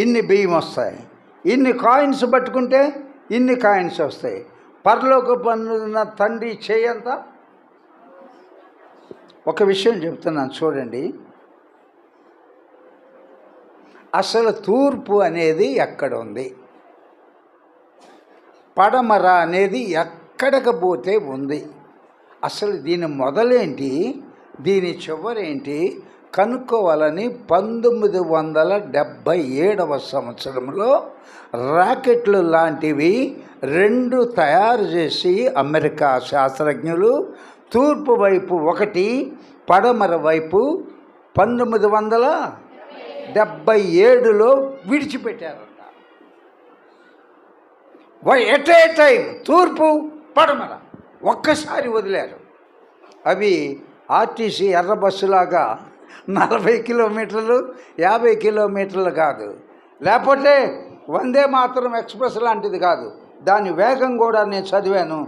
A: ఇన్ని బియ్యం వస్తాయి, ఇన్ని కాయిన్స్ పట్టుకుంటే ఇన్ని కాయిన్స్ వస్తాయి. పరలోకపు తండ్రి చేయంత. ఒక విషయం చెప్తున్నాను చూడండి. అసలు తూర్పు అనేది ఎక్కడ ఉంది, పడమర అనేది ఎక్కడికి పోతే ఉంది, అసలు దీని మొదలేంటి, దీని చివరేంటి కనుక్కోవాలని 1977వ సంవత్సరంలో రాకెట్లు లాంటివి 2 తయారు చేసి అమెరికా శాస్త్రజ్ఞులు తూర్పు వైపు ఒకటి, పడమర వైపు 1977లో విడిచిపెట్టారంట. ఎట్ ఏ టైం తూర్పు పడమర ఒక్కసారి వదిలారు. అవి ఆర్టీసీ ఎర్ర బస్సులాగా 40 కిలోమీటర్లు 50 కిలోమీటర్లు కాదు, లేకపోతే వందే మాతరం ఎక్స్ప్రెస్ లాంటిది కాదు. దాని వేగం కూడా నేను చదివాను.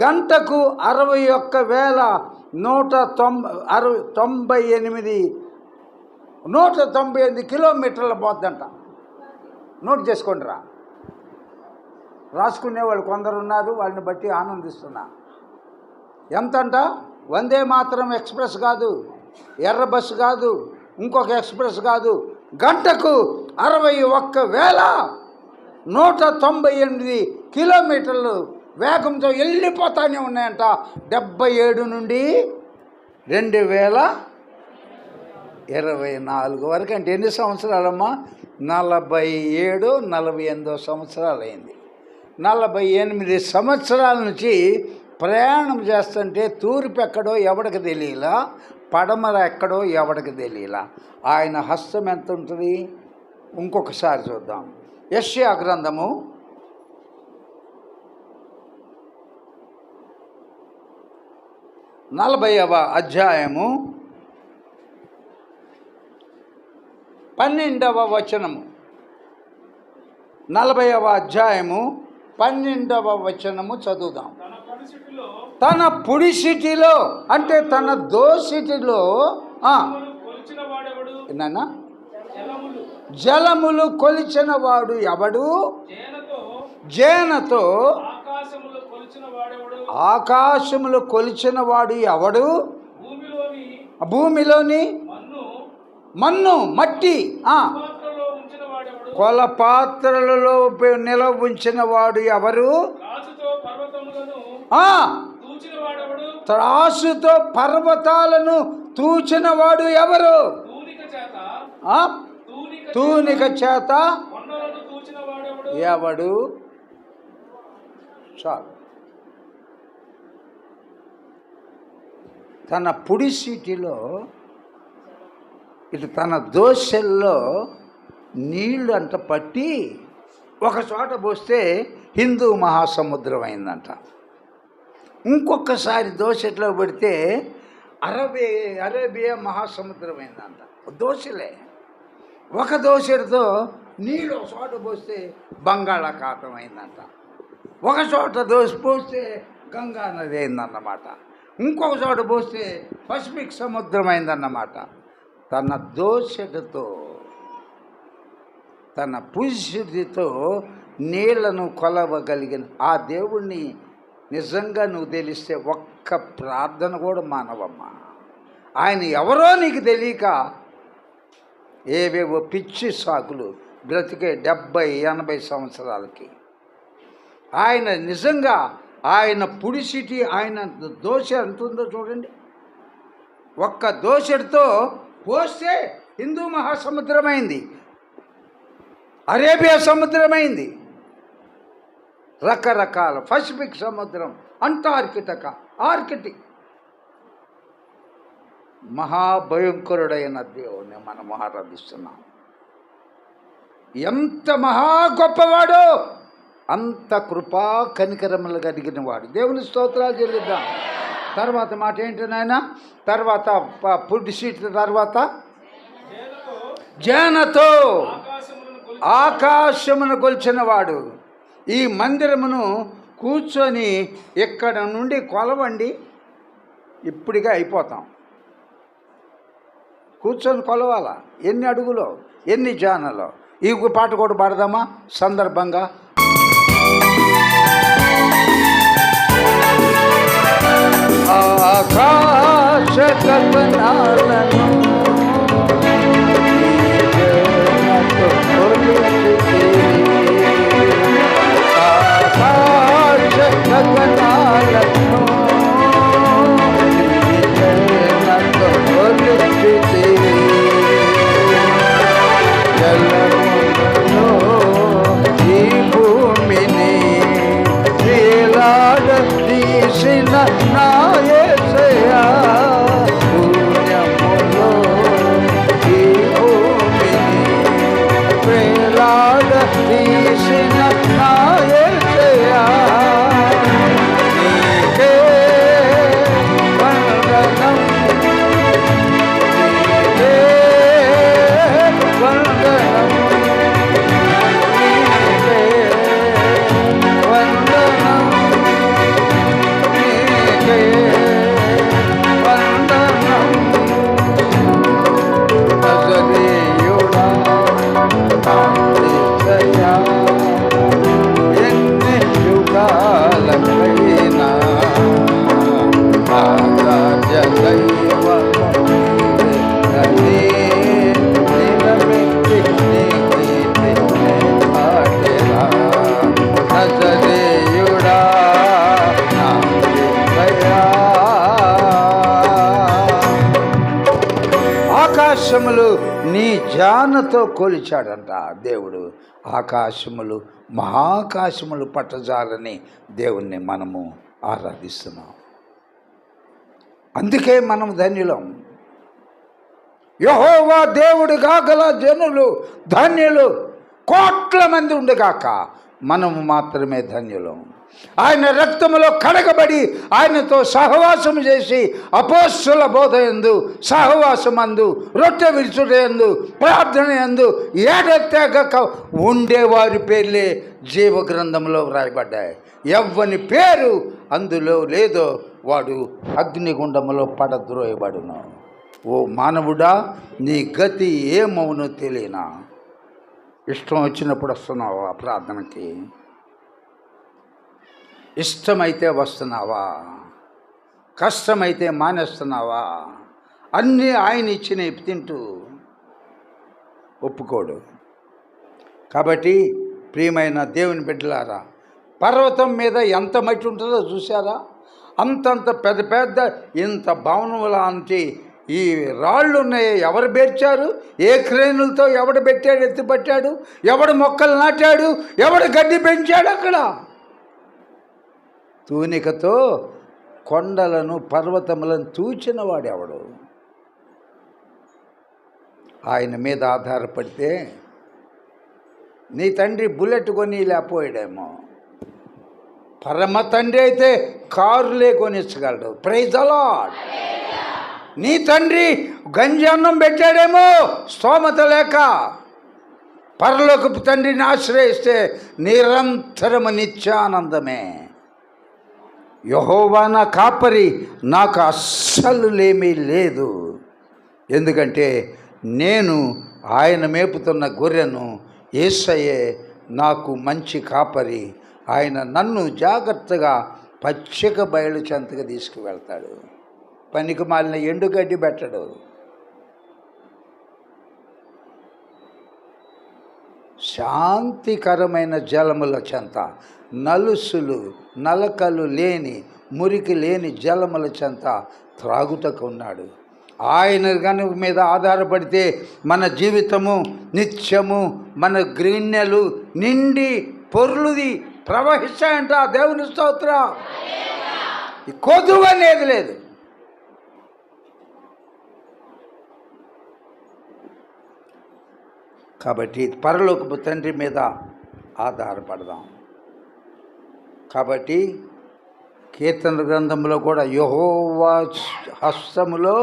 A: గంటకు 61,998 కిలోమీటర్ల పోద్దంట. నోట్ చేసుకోండి రా, రాసుకునేవాళ్ళు కొందరు ఉన్నారు, వాళ్ళని బట్టి ఆనందిస్తున్నా. ఎంతంట? వందే మాతరం ఎక్స్ప్రెస్ కాదు, ఎర్ర బస్సు కాదు, ఇంకొక ఎక్స్ప్రెస్ కాదు, గంటకు 61,198 కిలోమీటర్లు వేగంతో వెళ్ళిపోతానే ఉన్నాయంట. 77 నుండి 2024 వరకు. అంటే ఎన్ని సంవత్సరాలమ్మా? 47-48 సంవత్సరాలు అయింది. 48 సంవత్సరాల నుంచి ప్రయాణం చేస్తుంటే తూర్పు ఎక్కడో ఎవడికి తెలియలా, పడమర ఎక్కడో ఎవడికి తెలియలా. ఆయన హస్తం ఎంత ఉంటుంది? ఇంకొకసారి చూద్దాం. యెషయా గ్రంథము 40వ అధ్యాయము 12వ వచనము. 40వ అధ్యాయము 12వ వచనము చదువుదాం. తన పుడిసిటిలో అంటే తన దోసిటిలో నాన్న జలములు కొలిచిన వాడు ఎవడు? జేనతో ఆకాశములు కొలిచిన వాడు ఎవడు? భూమిలోని మన్ను మట్టి కొల పాత్రలలో నిలవ ఉంచిన వాడు ఎవరు? త్రాసుతో పర్వతాలను తూచిన వాడు ఎవరు? తూనిక చేత ఎవడు? చాలు. తన పుడిసీటిలో ఇటు తన దోశల్లో నీళ్ళు అంట పట్టి ఒక చోట పోస్తే హిందూ మహాసముద్రం అయిందంట. ఇంకొకసారి దోశలో పెడితే అరేబియా మహాసముద్రం అయిందంట. దోశలే ఒక దోశతో నీళ్ళు ఒక చోట పోస్తే బంగాళాఖాతం అయిందంట. ఒక చోట దోశ పోస్తే గంగా నది అయిందన్నమాట. ఇంకొక చోట పోస్తే పసిఫిక్ సముద్రం అయిందన్నమాట. తన దోశతో తన పురుషుడితో నీళ్లను కొలవగలిగిన ఆ దేవుణ్ణి నిజంగా నువ్వు తెలిస్తే ఒక్క ప్రార్థన కూడా మానవమ్మా. ఆయన ఎవరో నీకు తెలియక ఏవేవో పిచ్చి సాకులు బ్రతికే 70-80 సంవత్సరాలకి. ఆయన నిజంగా ఆయన పుడిసిటి ఆయన దోశ ఎంత ఉందో చూడండి. ఒక్క దోశతో పోస్తే హిందూ మహాసముద్రమైంది, అరేబియా సముద్రమైంది, రకరకాల పసిఫిక్ సముద్రం, ఆర్కిటిక్. మహాభయంకరుడైన దేవుణ్ణి మనం ఆరాధిస్తున్నాం. ఎంత మహా గొప్పవాడో, అంత కృపా కనికరములు కలిగిన వాడు. దేవుని స్తోత్రాలు చెల్లిద్దాం. తర్వాత మాట ఏంటి నాయన? తర్వాత పుట్టి సీట్ తర్వాత జనతో ఆకాశమును కొలిచిన వాడు. ఈ మందిరమును కూర్చొని ఇక్కడ నుండి కొలవండి, ఇప్పుడుగా అయిపోతాం. కూర్చొని కొలవాలా, ఎన్ని అడుగులో, ఎన్ని జానలో. ఈ పాట కూడా పాడదామా సందర్భంగా? ఆకాశ గగనాలను ఆకాశ గగనాలను జలములో ఈ భూమిని వేలాడ తీసిన నా యేసయ్యా, పుణ్యములో ఈ భూమిని వేలాడ తీసిన నా యేసయ్యా, నీకే వందనం, నీకే వందనం, నీకే వందనం, నీకే వందనం. నజరేయుడా నా యేసయ్యా, ఎన్ని యుగాలకైనా ఆరాధ్య దైవము నీవే, నిలబెట్టి నీ కీర్తిని పాడెదా. నజరేయుడా నా యేసయ్యా. ఆకాశములు నీ జానతో కొలిచాడంట దేవుడు. ఆకాశములు మహాకాశములు పట్టజాలని దేవుణ్ణి మనము ఆరాధిస్తున్నాం. అందుకే మనం ధన్యులం. యెహోవా దేవుడు కాగల జనులు ధన్యులు, కోట్ల మంది ఉండగాక మనము మాత్రమే ధన్యులం. ఆయన రక్తములో కడగబడి ఆయనతో సహవాసం చేసి అపోస్తుల బోధ యందు, సహవాసమందు, రొట్టె విరుచుట యందు, ప్రార్థన యందు ఏడతెగక ఉండేవారి పేర్లే జీవ గ్రంథంలో వ్రాయబడ్డాయి. ఎవ్వని పేరు అందులో లేదో వాడు అగ్నిగుండములో పడద్రోయబడును. ఓ మానవుడా, నీ గతి ఏమవునో తెలియనా? ఇష్టం వచ్చినప్పుడు వస్తున్నావా ప్రార్థనకి? ఇష్టమైతే వస్తున్నావా? కష్టమైతే మానేస్తున్నావా? అన్నీ ఆయన ఇచ్చినవి తింటూ ఒప్పుకోడు. కాబట్టి ప్రియమైన దేవుని బిడ్డలారా, పర్వతం మీద ఎంత మట్టి ఉంటుందో చూసారా? అంతంత పెద్ద పెద్ద ఇంత భవనం లాంటి ఈ రాళ్ళు ఉన్నాయి. ఎవరు పేర్చారు? ఏ క్రేనులతో ఎవడు పెట్టాడు, ఎత్తిపట్టాడు? ఎవడు మొక్కలు నాటాడు? ఎవడు గడ్డి పెంచాడు? అక్కడ తూనికతో కొండలను పర్వతములను తూచిన వాడెవడు? ఆయన మీద ఆధారపడితే నీ తండ్రి బుల్లెట్ కొని లేకపోయాడేమో. పరమ తండ్రి అయితే కారులే కొనిచ్చగలడు. Praise the Lord. నీ తండ్రి గంజన్నం పెట్టాడేమో స్తోమత లేక. పరలోకపు తండ్రిని ఆశ్రయిస్తే నిరంతరము నిత్యానందమే. యెహోవా నా కాపరి, నాకు అస్సలు లేమీ లేదు. ఎందుకంటే నేను ఆయన మేపుతున్న గొర్రెను. యేసయ్యే నాకు మంచి కాపరి. ఆయన నన్ను జాగ్రత్తగా పచ్చిక బయలు చెంతగా తీసుకువెళ్తాడు. పనికి మాలిన ఎండుగడ్డి పెట్టడు. శాంతికరమైన జలముల చెంత, నలుసులు నలకలు లేని, మురికి లేని జలముల చెంత త్రాగుటకు ఉన్నాడు. ఆయన కనుక మీద ఆధారపడితే మన జీవితము నిత్యము, మన గిన్నెలు నిండి పొర్లుది ప్రవహిస్తాయంట. దేవుని స్తోత్రం. కొదువు అనేది లేదు. కాబట్టి పరలోకపు తండ్రి మీద ఆధారపడదాం. కాబట్టి కీర్తన గ్రంథంలో కూడా యెహోవా హస్తములో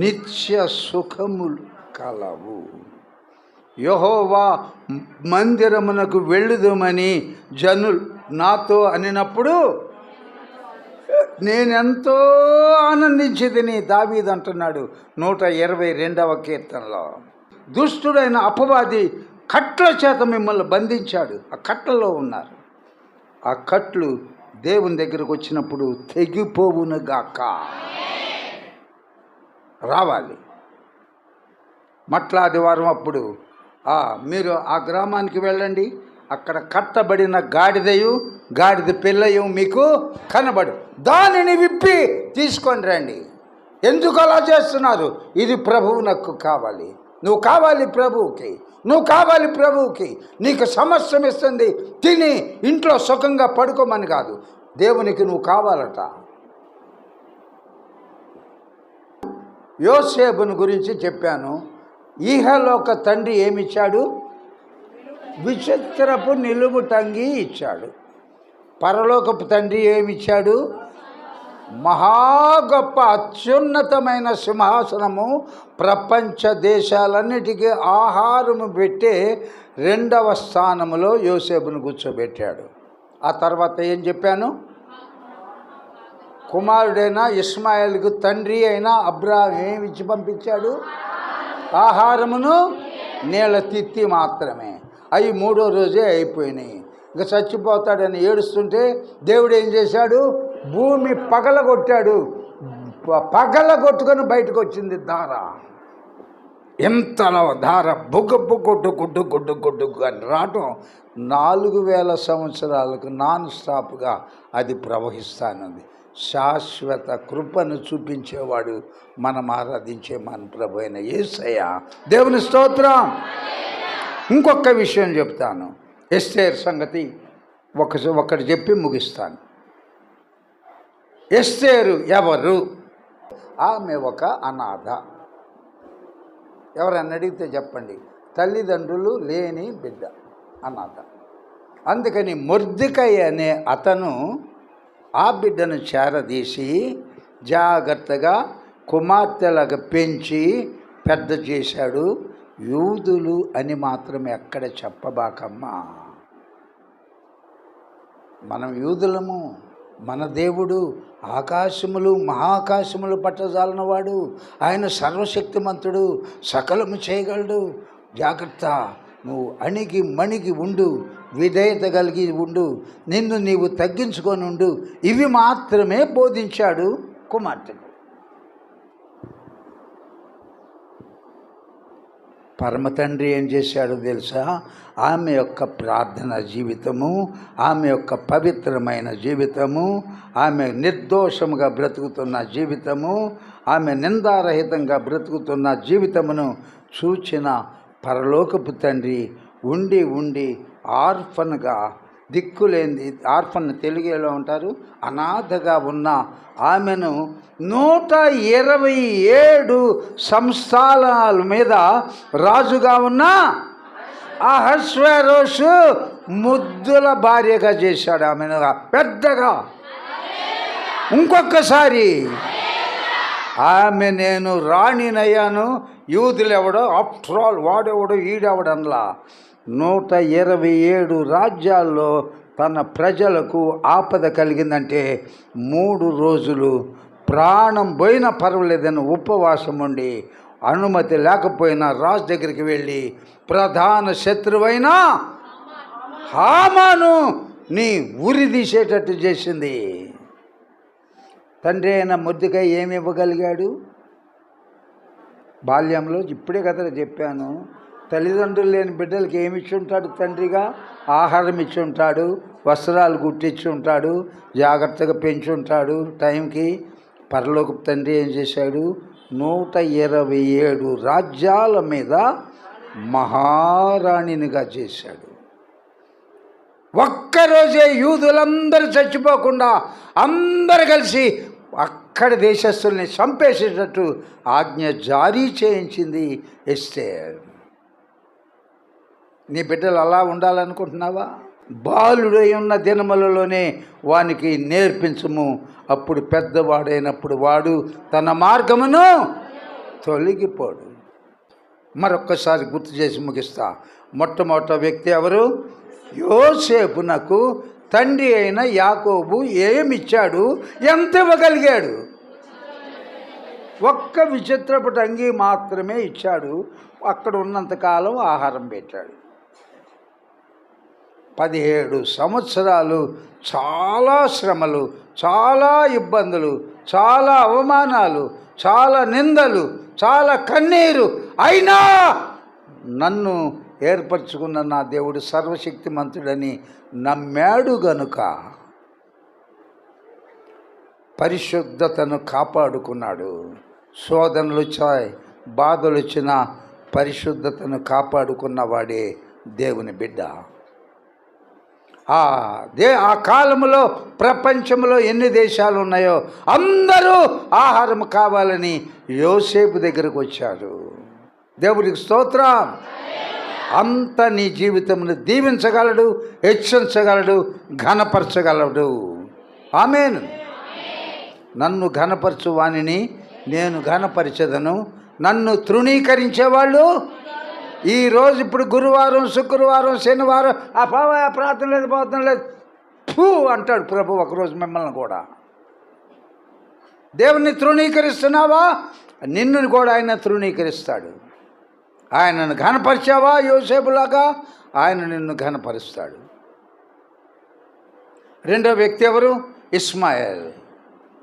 A: నిత్య సుఖములు కలవు. యెహోవా మందిరమునకు వెళ్ళుదుమని జనులు నాతో అనినప్పుడు నేనెంతో ఆనందించేదని దావీదు అంటున్నాడు 122వ కీర్తనలో. దుష్టుడైన అపవాది కట్ల చేత మిమ్మల్ని బంధించాడు. ఆ కట్లలో ఉన్నారు. ఆ కట్లు దేవుని దగ్గరకు వచ్చినప్పుడు తెగిపోవునుగాక. రావాలి. మట్లాదివారం అప్పుడు మీరు ఆ గ్రామానికి వెళ్ళండి. అక్కడ కట్టబడిన గాడిద పిల్లయు మీకు కనబడు. దానిని విప్పి తీసుకొని రండి. ఎందుకు అలా చేస్తున్నారు? ఇది ప్రభువునకు కావాలి. నువ్వు కావాలి ప్రభువుకి. నీకు సమస్య ఇస్తుంది. తిని ఇంట్లో సుఖంగా పడుకోమని కాదు, దేవునికి నువ్వు కావాలట. యోసేపును గురించి చెప్పాను. ఈహలోక తండ్రి ఏమిచ్చాడు? విచిత్రపు నిలువుటంగి ఇచ్చాడు. పరలోకపు తండ్రి ఏమిచ్చాడు? మహా గొప్ప అత్యున్నతమైన సింహాసనము, ప్రపంచ దేశాలన్నిటికీ ఆహారము పెట్టే 2వ స్థానములో యోసేపును కూర్చోబెట్టాడు. ఆ తర్వాత ఏం చెప్పాను? కుమారుడైన ఇస్మాయిల్కు తండ్రి అయిన అబ్రాహాం ఏమిచ్చి పంపించాడు? ఆహారమును, నీళ్ళ తిత్తి మాత్రమే. అవి 3వ రోజే అయిపోయినాయి. ఇంకా చచ్చిపోతాడని ఏడుస్తుంటే దేవుడు ఏం చేశాడు? భూమి పగలగొట్టాడు. పగలగొట్టుకొని బయటకు వచ్చింది ధార. ఎంతలో ధార బుగ్గు అని రావటం 4000 సంవత్సరాలకు నాన్ స్టాప్గా అది ప్రవహిస్తానుంది. శాశ్వత కృపను చూపించేవాడు మనం ఆరాధించే మన ప్రభు అయిన యేసయ్య. దేవుని స్తోత్రం. ఇంకొక విషయం చెప్తాను. ఎస్తేర్ సంగతి ఒకటి చెప్పి ముగిస్తాను. ఎస్తేరు ఎవరు? ఆమె ఒక అనాథ. ఎవరన్నా అడిగితే చెప్పండి. తల్లిదండ్రులు లేని బిడ్డ, అనాథ. అందుకని మొర్దెకై అనే అతను ఆ బిడ్డను చేరదీసి జాగ్రత్తగా కుమార్తెలాగా పెంచి పెద్ద చేశాడు. యూదులు అని మాత్రం ఎక్కడ చెప్పబాకమ్మా. మనం యూదులము. మన దేవుడు ఆకాశములు మహాకాశములు పట్టజాలనవాడు. ఆయన సర్వశక్తిమంతుడు, సకలము చేయగలడు. జాగ్రత్త. నువ్వు అణిగి మణిగి ఉండు, విధేయత కలిగి ఉండు, నిన్ను నీవు తగ్గించుకొని ఉండు. ఇవి మాత్రమే బోధించాడు కుమార్తెకు. పరమతండ్రి ఏం చేశాడో తెలుసా? ఆమె యొక్క ప్రార్థన జీవితము, ఆమె యొక్క పవిత్రమైన జీవితము, ఆమె నిర్దోషముగా బ్రతుకుతున్న జీవితము, ఆమె నిందారహితంగా బ్రతుకుతున్న జీవితమును చూచిన పరలోకపు తండ్రి ఉండి ఆర్ఫన్గా, దిక్కులేంది, ఆర్ఫన్ తెలుగులో ఉంటారు, అనాథగా ఉన్న ఆమెను 127 సంస్థానాల మీద రాజుగా ఉన్న అహష్వేరోషు ముద్దుల భార్యగా చేశాడు ఆమెను పెద్దగా. ఇంకొకసారి ఆమె నేను రాణినయ్యాను, యూదులు ఎవడో, ఆఫ్టర్ ఆల్ వాడెవడో ఈడెవడన్లా 127 రాజ్యాల్లో తన ప్రజలకు ఆపద కలిగిందంటే 3 రోజులు ప్రాణం పోయినా పర్వాలేదని ఉపవాసం ఉండి, అనుమతి లేకపోయినా రాజు దగ్గరికి వెళ్ళి ప్రధాన శత్రువైన హామాను నీ ఉరి తీసేటట్టు చేసింది. తండ్రి అయిన మొర్దెకై ఏమి ఇవ్వగలిగాడు? బాల్యంలో ఇప్పుడే కదా చెప్పాను, తల్లిదండ్రులు లేని బిడ్డలకి ఏమి ఇచ్చి ఉంటాడు? తండ్రిగా ఆహారం ఇచ్చి ఉంటాడు, వస్త్రాలు కుట్టించి ఉంటాడు, జాగ్రత్తగా పెంచి ఉంటాడు టైంకి. పరలోకపు తండ్రి ఏం చేశాడు? 127 రాజ్యాల మీద మహారాణినిగా చేశాడు. ఒక్కరోజే యూదులందరూ చచ్చిపోకుండా అందరు కలిసి అక్కడి దేశస్తుల్ని చంపేసేటట్టు ఆజ్ఞ జారీ చేయించింది ఎస్తేర్. నీ బిడ్డలు అలా ఉండాలనుకుంటున్నావా? బాలుడై ఉన్న దినములలోనే వానికి నేర్పించము, అప్పుడు పెద్దవాడైనప్పుడు వాడు తన మార్గమును తొలగిపోడు. మరొక్కసారి గుర్తు చేసి ముగిస్తా. మొట్టమొదటి వ్యక్తి ఎవరు? యోసేపునకు తండ్రి అయిన యాకోబు ఏమిచ్చాడు? ఎంత ఇవ్వగలిగాడు? ఒక్క విచిత్రపటి అంగీ మాత్రమే ఇచ్చాడు. అక్కడ ఉన్నంతకాలం ఆహారం పెట్టాడు. 17 సంవత్సరాలు చాలా శ్రమలు, చాలా ఇబ్బందులు, చాలా అవమానాలు, చాలా నిందలు, చాలా కన్నీరు. అయినా నన్ను ఏర్పరచుకున్న నా దేవుడు సర్వశక్తిమంతుడని నమ్మాడు గనుక పరిశుద్ధతను కాపాడుకున్నాడు. శోధనలు వచ్చాయి, బాధలు వచ్చిన పరిశుద్ధతను కాపాడుకున్నవాడే దేవుని బిడ్డ. ఆ కాలంలో ప్రపంచంలో ఎన్ని దేశాలు ఉన్నాయో అందరూ ఆహారం కావాలని యోసేపు దగ్గరకు వచ్చారు. దేవుడికి స్తోత్రం. అంత నీ జీవితంను దీవించగలడు, హెచ్చించగలడు, ఘనపరచగలడు. ఆమేన్. నన్ను ఘనపరచు వానిని నేను ఘనపరిచెదను, నన్ను తృణీకరించేవాళ్ళు ఈరోజు ఇప్పుడు గురువారం, శుక్రవారం, శనివారం ప్రార్థన లేదు, ప్రార్థన లేదు ఫూ అంటాడు ప్రభు. ఒకరోజు మిమ్మల్ని కూడా దేవుణ్ణి తృణీకరిస్తున్నావా, నిన్ను కూడా ఆయన తృణీకరిస్తాడు. ఆయనను ఘనపరిచావా యోసేపులాగా, ఆయన నిన్ను ఘనపరుస్తాడు. రెండో వ్యక్తి ఎవరు? ఇస్మాయిల్.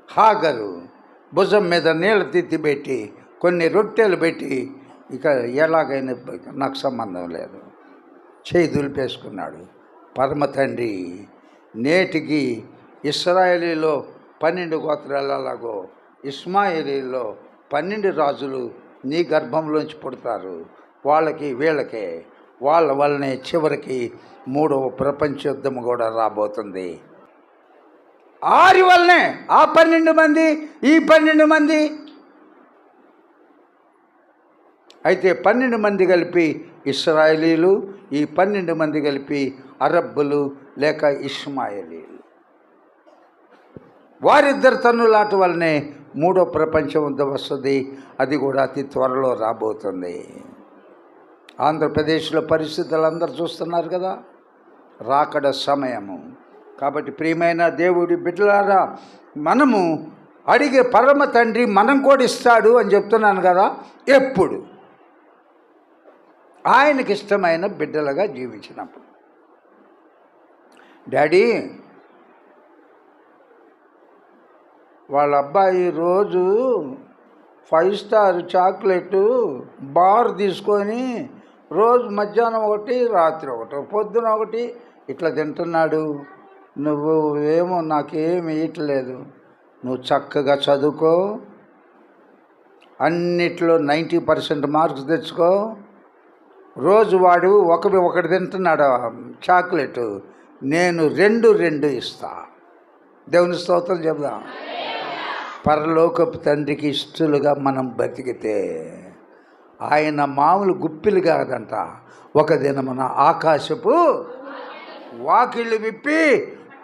A: హాగరు భుజం మీద నీళ్ళ తిత్తిపెట్టి కొన్ని రొట్టెలు పెట్టి, ఇక ఎలాగైనా నాకు సంబంధం లేదు, చేయి దులిపేసుకున్నాడు. పరమ తండ్రి నేటికి ఇశ్రాయేలీలో 12 గోత్రాలలాగో ఇస్మాయిలీలో 12 రాజులు నీ గర్భంలోంచి పుడతారు. వాళ్ళకి వీళ్ళకే వాళ్ళ వల్లనే చివరికి 3వ ప్రపంచ యుద్ధం కూడా రాబోతుంది. ఆరి వల్లనే ఆ 12 మంది, ఈ 12 మంది. అయితే 12 మంది కలిపి ఇశ్రాయేలీలు, ఈ 12 మంది కలిపి అరబ్బులు లేక ఇష్మాయేలీలు. వారిద్దరు తన్నులాట వల్లనే 3వ ప్రపంచ యుద్ధం వస్తుంది. అది కూడా అతి త్వరలో రాబోతుంది. ఆంధ్రప్రదేశ్లో పరిస్థితులు అందరూ చూస్తున్నారు కదా, రాకడ సమయము. కాబట్టి ప్రియమైన దేవుడి బిడ్డలారా, మనము అడిగే పరమ తండ్రి మనం కూడా ఇస్తాడు అని చెప్తున్నాను కదా. ఎప్పుడు? ఆయనకి ఇష్టమైన బిడ్డలుగా జీవించినప్పుడు. డాడీ, వాళ్ళ అబ్బాయి రోజు 5 స్టార్ చాక్లెట్ బార్ తీసుకొని రోజు మధ్యాహ్నం ఒకటి, రాత్రి ఒకటి, పొద్దున ఒకటి ఇట్లా తింటున్నాడు. నువ్వు ఏమో నాకేమి ఇయట్లేదు, నువ్వు చక్కగా చదువుకో, అన్నిట్లో 90% మార్క్స్ తెచ్చుకో. రోజు వాడు ఒకటి తింటున్నాడు చాక్లెట్, నేను 2 ఇస్తా. దేవుని స్తోత్రం చెప్దాం. పరలోకపు తండ్రికి ఇష్టలుగా మనం బతికితే ఆయన మామూలు గుప్పిలు కాదంట. ఒక దినమున ఆకాశపు వాకిళ్ళు విప్పి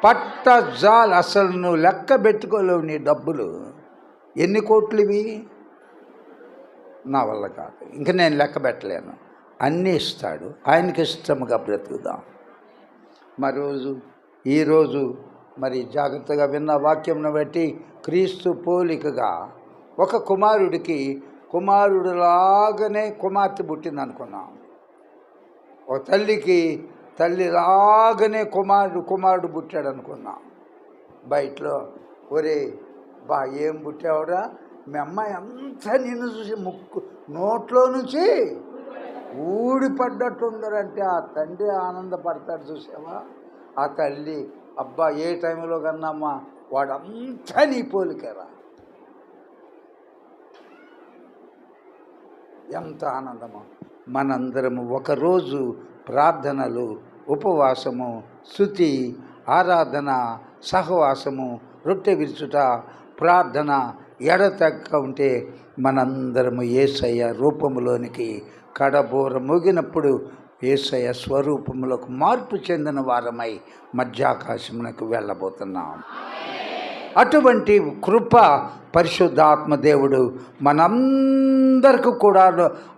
A: పట్టజాలు. అసలు నువ్వు లెక్క పెట్టుకోలేవు నీ డబ్బులు ఎన్ని కోట్లు ఇవి, నా వల్ల కాదు, ఇంక నేను లెక్క పెట్టలేను. అన్నీ ఇస్తాడు. ఆయనకి ఇష్టముగా బ్రతుకుదాం. ఈరోజు మరి జాగ్రత్తగా విన్న వాక్యంను బట్టి క్రీస్తు పోలికగా ఒక కుమారుడికి కుమారుడిలాగానే కుమార్తె పుట్టింది అనుకున్నాం. ఒక తల్లికి తల్లిలాగానే కుమారుడు పుట్టాడు అనుకున్నాం. బయటలో ఒరే బా ఏం పుట్టావురా, మీ అమ్మాయి అంతా నిన్ను చూసి నోట్లో నుంచి ఊడిపడ్డట్టుందరంటే ఆ తండ్రి ఆనందపడతాడు. చూసావా? ఆ తల్లి అబ్బా ఏ టైంలో కన్నామ్మా వాడంతా నీ పోలికరా, ఎంత ఆనందమో. మనందరము ఒకరోజు ప్రార్థనలు, ఉపవాసము, స్తుతి, ఆరాధన, సహవాసము, రొట్టె విరుచుట, ప్రార్థన ఎడతెక్క ఉంటే మనందరము యేసయ్య రూపములోనికి కడబోర మోగినప్పుడు యేసయ్య స్వరూపములకు మార్పు చెందిన వారమై మధ్యాకాశమునకు వెళ్ళబోతున్నాం. అటువంటి కృప పరిశుద్ధాత్మ దేవుడు మనందరికీ కూడా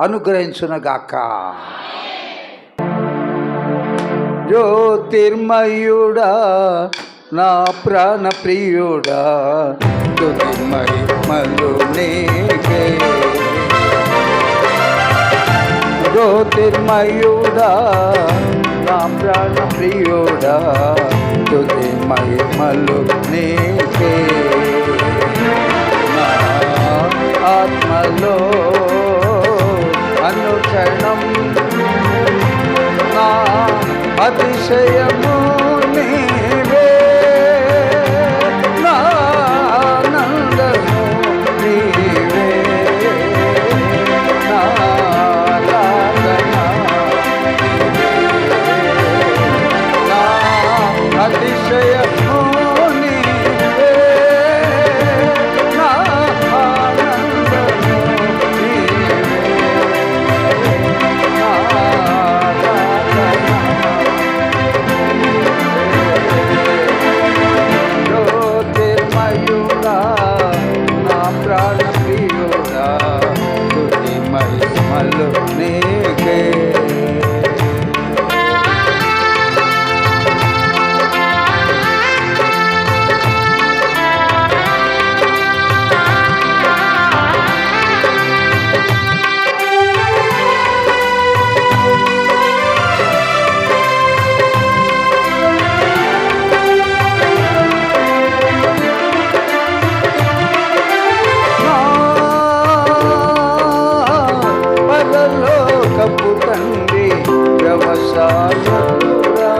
A: అనుగ్రహించునుగాక. జ్యోతిర్మయుడా నా ప్రాణ ప్రియుడా, స్తుతి మహిమలు నీకే. జ్యోతిర్మయుడా నా ప్రాణ ప్రియుడా, స్తుతి మహిమలు నీకే. నా ఆత్మలో అనుక్షణం నా అతిశయము నీవే, నా ఆనందము నీవే, నా ఆరాధన నా అతిశయము నీవే, నా ఆనందము నీవే, నా జ్యోతిర్మయుడా నా ప్రాణ ప్రియుడా, స్తుతి మహిమలు నీకే. పరలోకపు తండ్రి వ్యవసాయకుడా,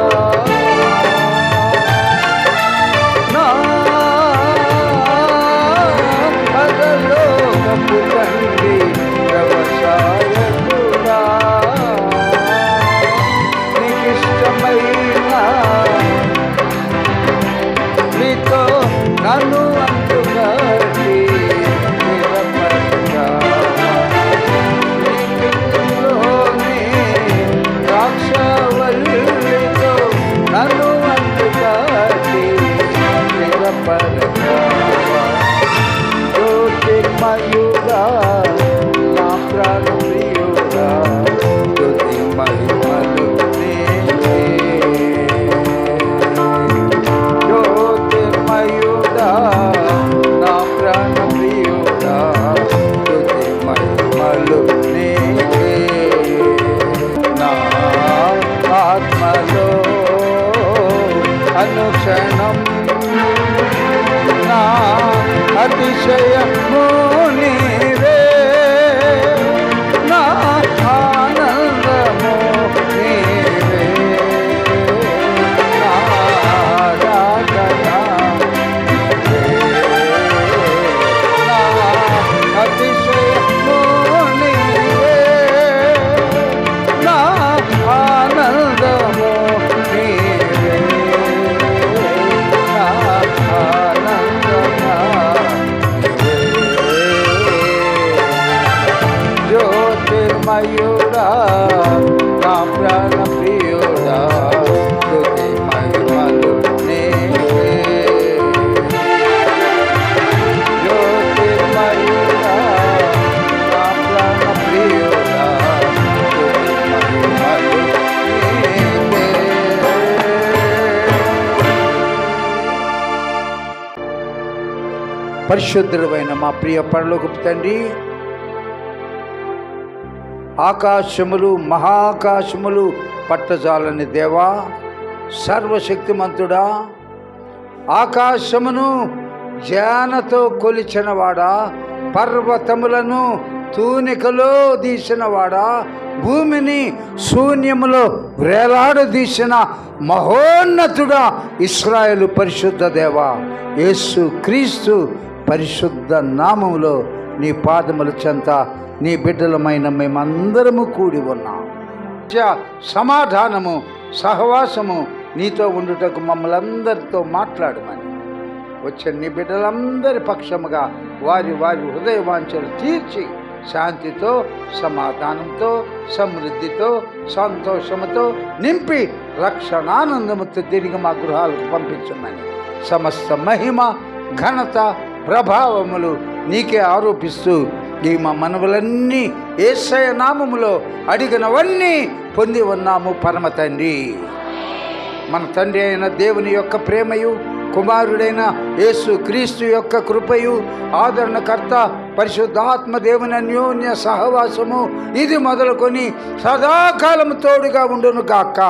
A: నా పరలోకపు తండ్రి వ్యవసాయకుడా, నీకిష్టమైన నీతో నన్ను అంటుకట్టి ద్రాక్షవల్లితో నన్ను అంటుకట్టి నిరపరచావా. జ్యోతిర్మయుడా నా ప్రాణ ప్రియుడా, స్తుతి మహిమలు నీకే. జ్యోతిర్మయుడా నా ప్రాణ ప్రియుడా, స్తుతి మహిమలు నీకే. నా ఆత్మలో అనుక్షణం నా అతిశయము నీవే, నా ఆనందము నీవే, నా ఆరాధన నీవే, నా అతిశయము నీవే, నా ఆనందము నీవే, నా ఆనందమ నీవే. జ్యోతిర్మయుడా నా ప్రాణ ప్రియుడా, స్తుతి మహిమలు నీకే. జ్యోతిర్మయుడా నా ప్రాణ ప్రియుడా, స్తుతి మహిమలు నీకే. పరిశుద్ధుడైన మా ప్రియ పరలోకపు తండ్రి, ఆకాశములు మహాకాశములు పట్టజాలని దేవా, సర్వశక్తిమంతుడా, ఆకాశమును జ్ఞానతో కొలిచినవాడా, పర్వతములను తూనికలో తీసినవాడా, భూమిని శూన్యములో వేలాడదీసిన మహోన్నతుడా, ఇశ్రాయేలు పరిశుద్ధ దేవా, యేసు క్రీస్తు పరిశుద్ధ నామములో నీ పాదముల చెంత నీ బిడ్డలమైన మేమందరము కూడి ఉన్నాం. సమాధానము సహవాసము నీతో ఉండుటకు మమ్మల్ని అందరితో మాట్లాడమని వచ్చిన నీ బిడ్డలందరి పక్షముగా వారి వారి హృదయ వాంఛలు తీర్చి శాంతితో సమాధానంతో సమృద్ధితో సంతోషముతో నింపి రక్షణానందముతో తిరిగి మా గృహాలకు పంపించమని సమస్త మహిమ ఘనత, ప్రభావములు నీకే ఆరోపిస్తూ ఈ మా మనవులన్నీ యేసయ్య నామములో అడిగినవన్నీ పొంది ఉన్నాము పరమ తండ్రి. మన తండ్రి అయిన దేవుని యొక్క ప్రేమయు, కుమారుడైన యేసు క్రీస్తు యొక్క కృపయు, ఆదరణకర్త పరిశుద్ధాత్మ దేవుని అన్యోన్య సహవాసము ఇది మొదలుకొని సదాకాలము తోడుగా ఉండును గాక.